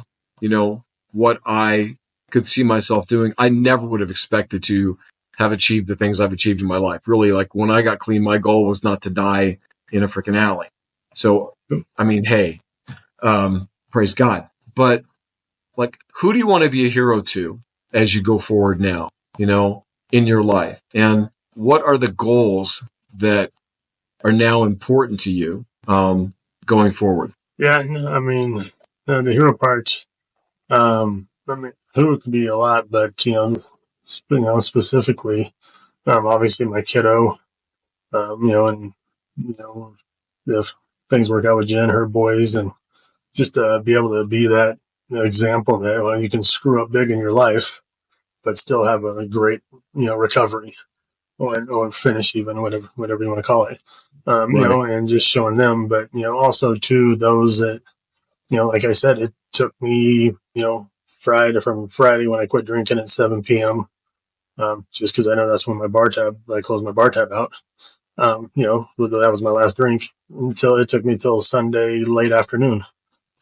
what I could see myself doing, I never would have expected to have achieved the things I've achieved in my life. Really, like when I got clean, my goal was not to die in a freaking alley. So, I mean, hey, praise God. But like, who do you want to be a hero to as you go forward now, in your life? And what are the goals that are now important to you going forward? Yeah, no, I mean, the hero part. Who could be a lot, but specifically, obviously my kiddo. And if things work out with Jen, her boys, and just to be able to be that example that you can screw up big in your life, but still have a great recovery or finish, even whatever you want to call it. Right. And just showing them, but also to those that like I said, it took me from Friday when I quit drinking at 7 p.m. Just because I know that's when I closed my bar tab out. That was my last drink until it took me till Sunday late afternoon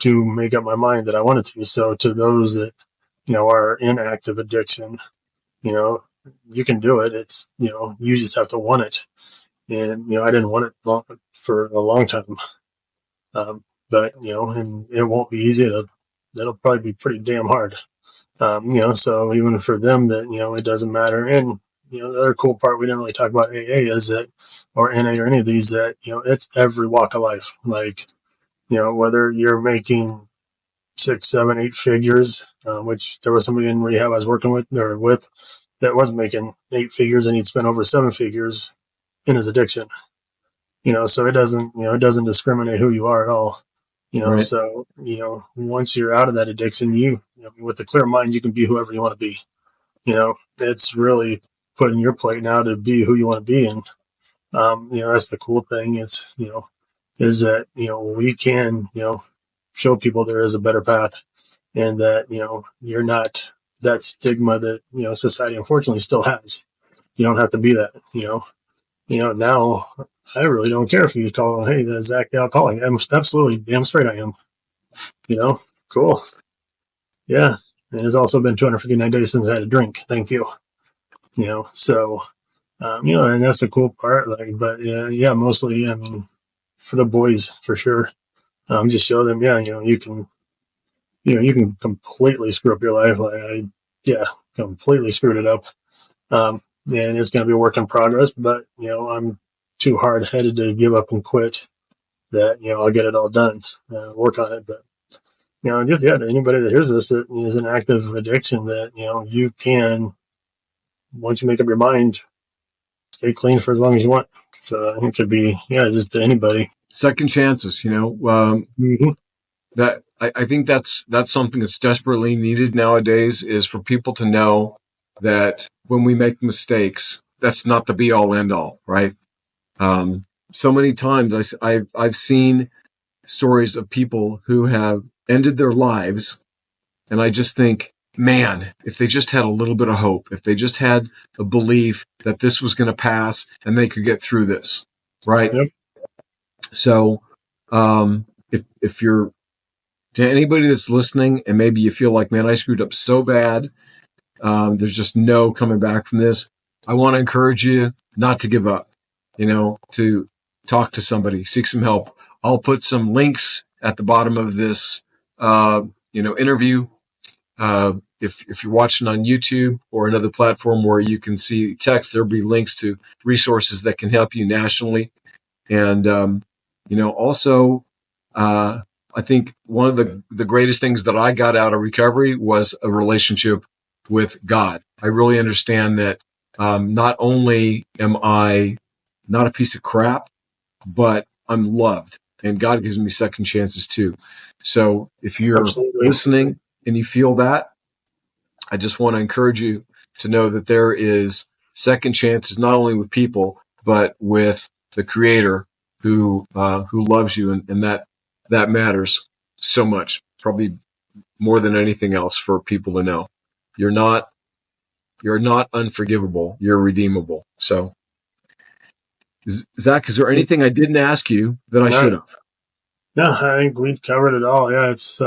to make up my mind that I wanted to. So to those that, are in active addiction, you can do it. It's, you just have to want it. And, I didn't want it for a long time. But, and it won't be easy. That'll probably be pretty damn hard. So even for them that, it doesn't matter. And, the other cool part we didn't really talk about AA is that, or NA or any of these, that, it's every walk of life. Like, whether you're making 6, 7, 8 figures, which there was somebody in rehab I was working with that was making 8 figures and he'd spent over 7 figures in his addiction. So it doesn't discriminate who you are at all. Right. So, once you're out of that addiction, with a clear mind, you can be whoever you want to be. It's really putting your plate now to be who you want to be. And, that's the cool thing is that, we can, show people there is a better path and that, you're not that stigma that, society unfortunately still has. You don't have to be that, now I really don't care if you call, hey, that's Zach the alcoholic. I'm absolutely damn straight I am. Cool. Yeah. And it's also been 259 days since I had a drink. Thank you. So, and that's the cool part. Like, but yeah, mostly, I mean, for the boys, for sure. Just show them, you can completely screw up your life. Like, completely screwed it up. And it's going to be a work in progress, but, I'm too hard headed to give up and quit, that, I'll get it all done, work on it. But, just, to anybody that hears this, that is an active addiction, that, you can, once you make up your mind, stay clean for as long as you want. So it could be, just to anybody. Second chances, Mm-hmm. that I think that's something that's desperately needed nowadays, is for people to know that when we make mistakes, that's not the be all end all, right? So many times I've seen stories of people who have ended their lives, and I just think, man, if they just had a little bit of hope, if they just had a belief that this was going to pass and they could get through this, right? Yep. So, if you're, to anybody that's listening and maybe you feel like, man, I screwed up so bad, there's just no coming back from this, I want to encourage you not to give up, to talk to somebody, seek some help. I'll put some links at the bottom of this, interview. If you're watching on YouTube or another platform where you can see text, there'll be links to resources that can help you nationally. And, also, I think one of the greatest things that I got out of recovery was a relationship with God. I really understand that, not only am I not a piece of crap, but I'm loved, and God gives me second chances too. So if you're Absolutely. listening and you feel that, I just want to encourage you to know that there is second chances, not only with people, but with the Creator who loves you, and that matters so much, probably more than anything else, for people to know. You're not unforgivable. You're redeemable. So, Zach, is there anything I didn't ask you that I should have? No, I think we've covered it all. Yeah, it's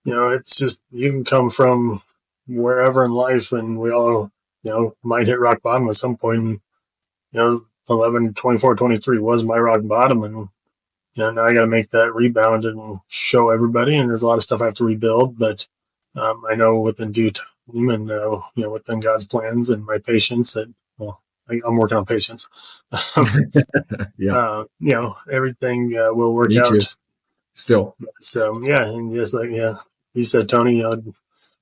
it's just, you can come from wherever in life, and we all, might hit rock bottom at some point. And, 11, 24, 23 was my rock bottom, and now I got to make that rebound and show everybody. And there's a lot of stuff I have to rebuild, but I know within due time, and within God's plans and my patience, that, well, I'm working on patience. Yeah. Everything will work Me out. too. Still. So and just like you said, Tony,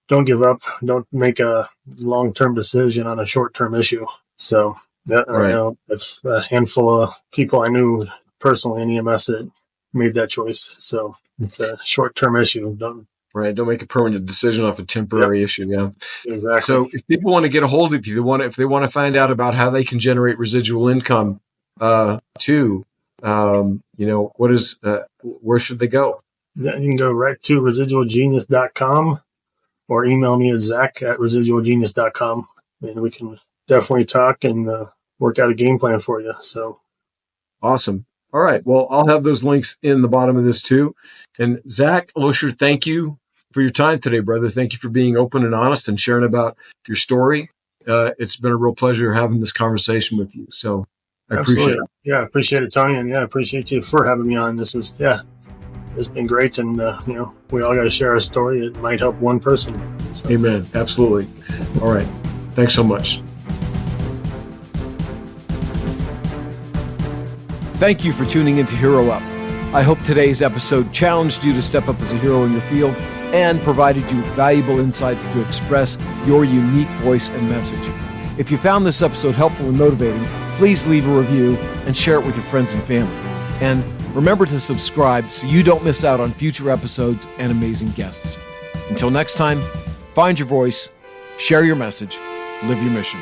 don't give up. Don't make a long-term decision on a short-term issue. So Right. it's a handful of people I knew personally in EMS that made that choice. So it's a short-term issue. Don't make a permanent decision off a temporary issue. Yeah. Exactly. So if people want to get a hold of you, if they want to find out about how they can generate residual income, too, where should they go? You can go right to residualgenius.com or email me at zach@residualgenius.com, and we can definitely talk and work out a game plan for you. So awesome. All right. Well, I'll have those links in the bottom of this too. And Zach Loescher, thank you for your time today, brother. Thank you for being open and honest and sharing about your story. It's been a real pleasure having this conversation with you. So I appreciate it. Yeah, I appreciate it, Tony. And I appreciate you for having me on. This is, it's been great. And, we all got to share our story. It might help one person. So. Amen. Absolutely. All right. Thanks so much. Thank you for tuning into Hero Up. I hope today's episode challenged you to step up as a hero in your field and provided you with valuable insights to express your unique voice and message. If you found this episode helpful and motivating, please leave a review and share it with your friends and family. And remember to subscribe so you don't miss out on future episodes and amazing guests. Until next time, find your voice, share your message, live your mission.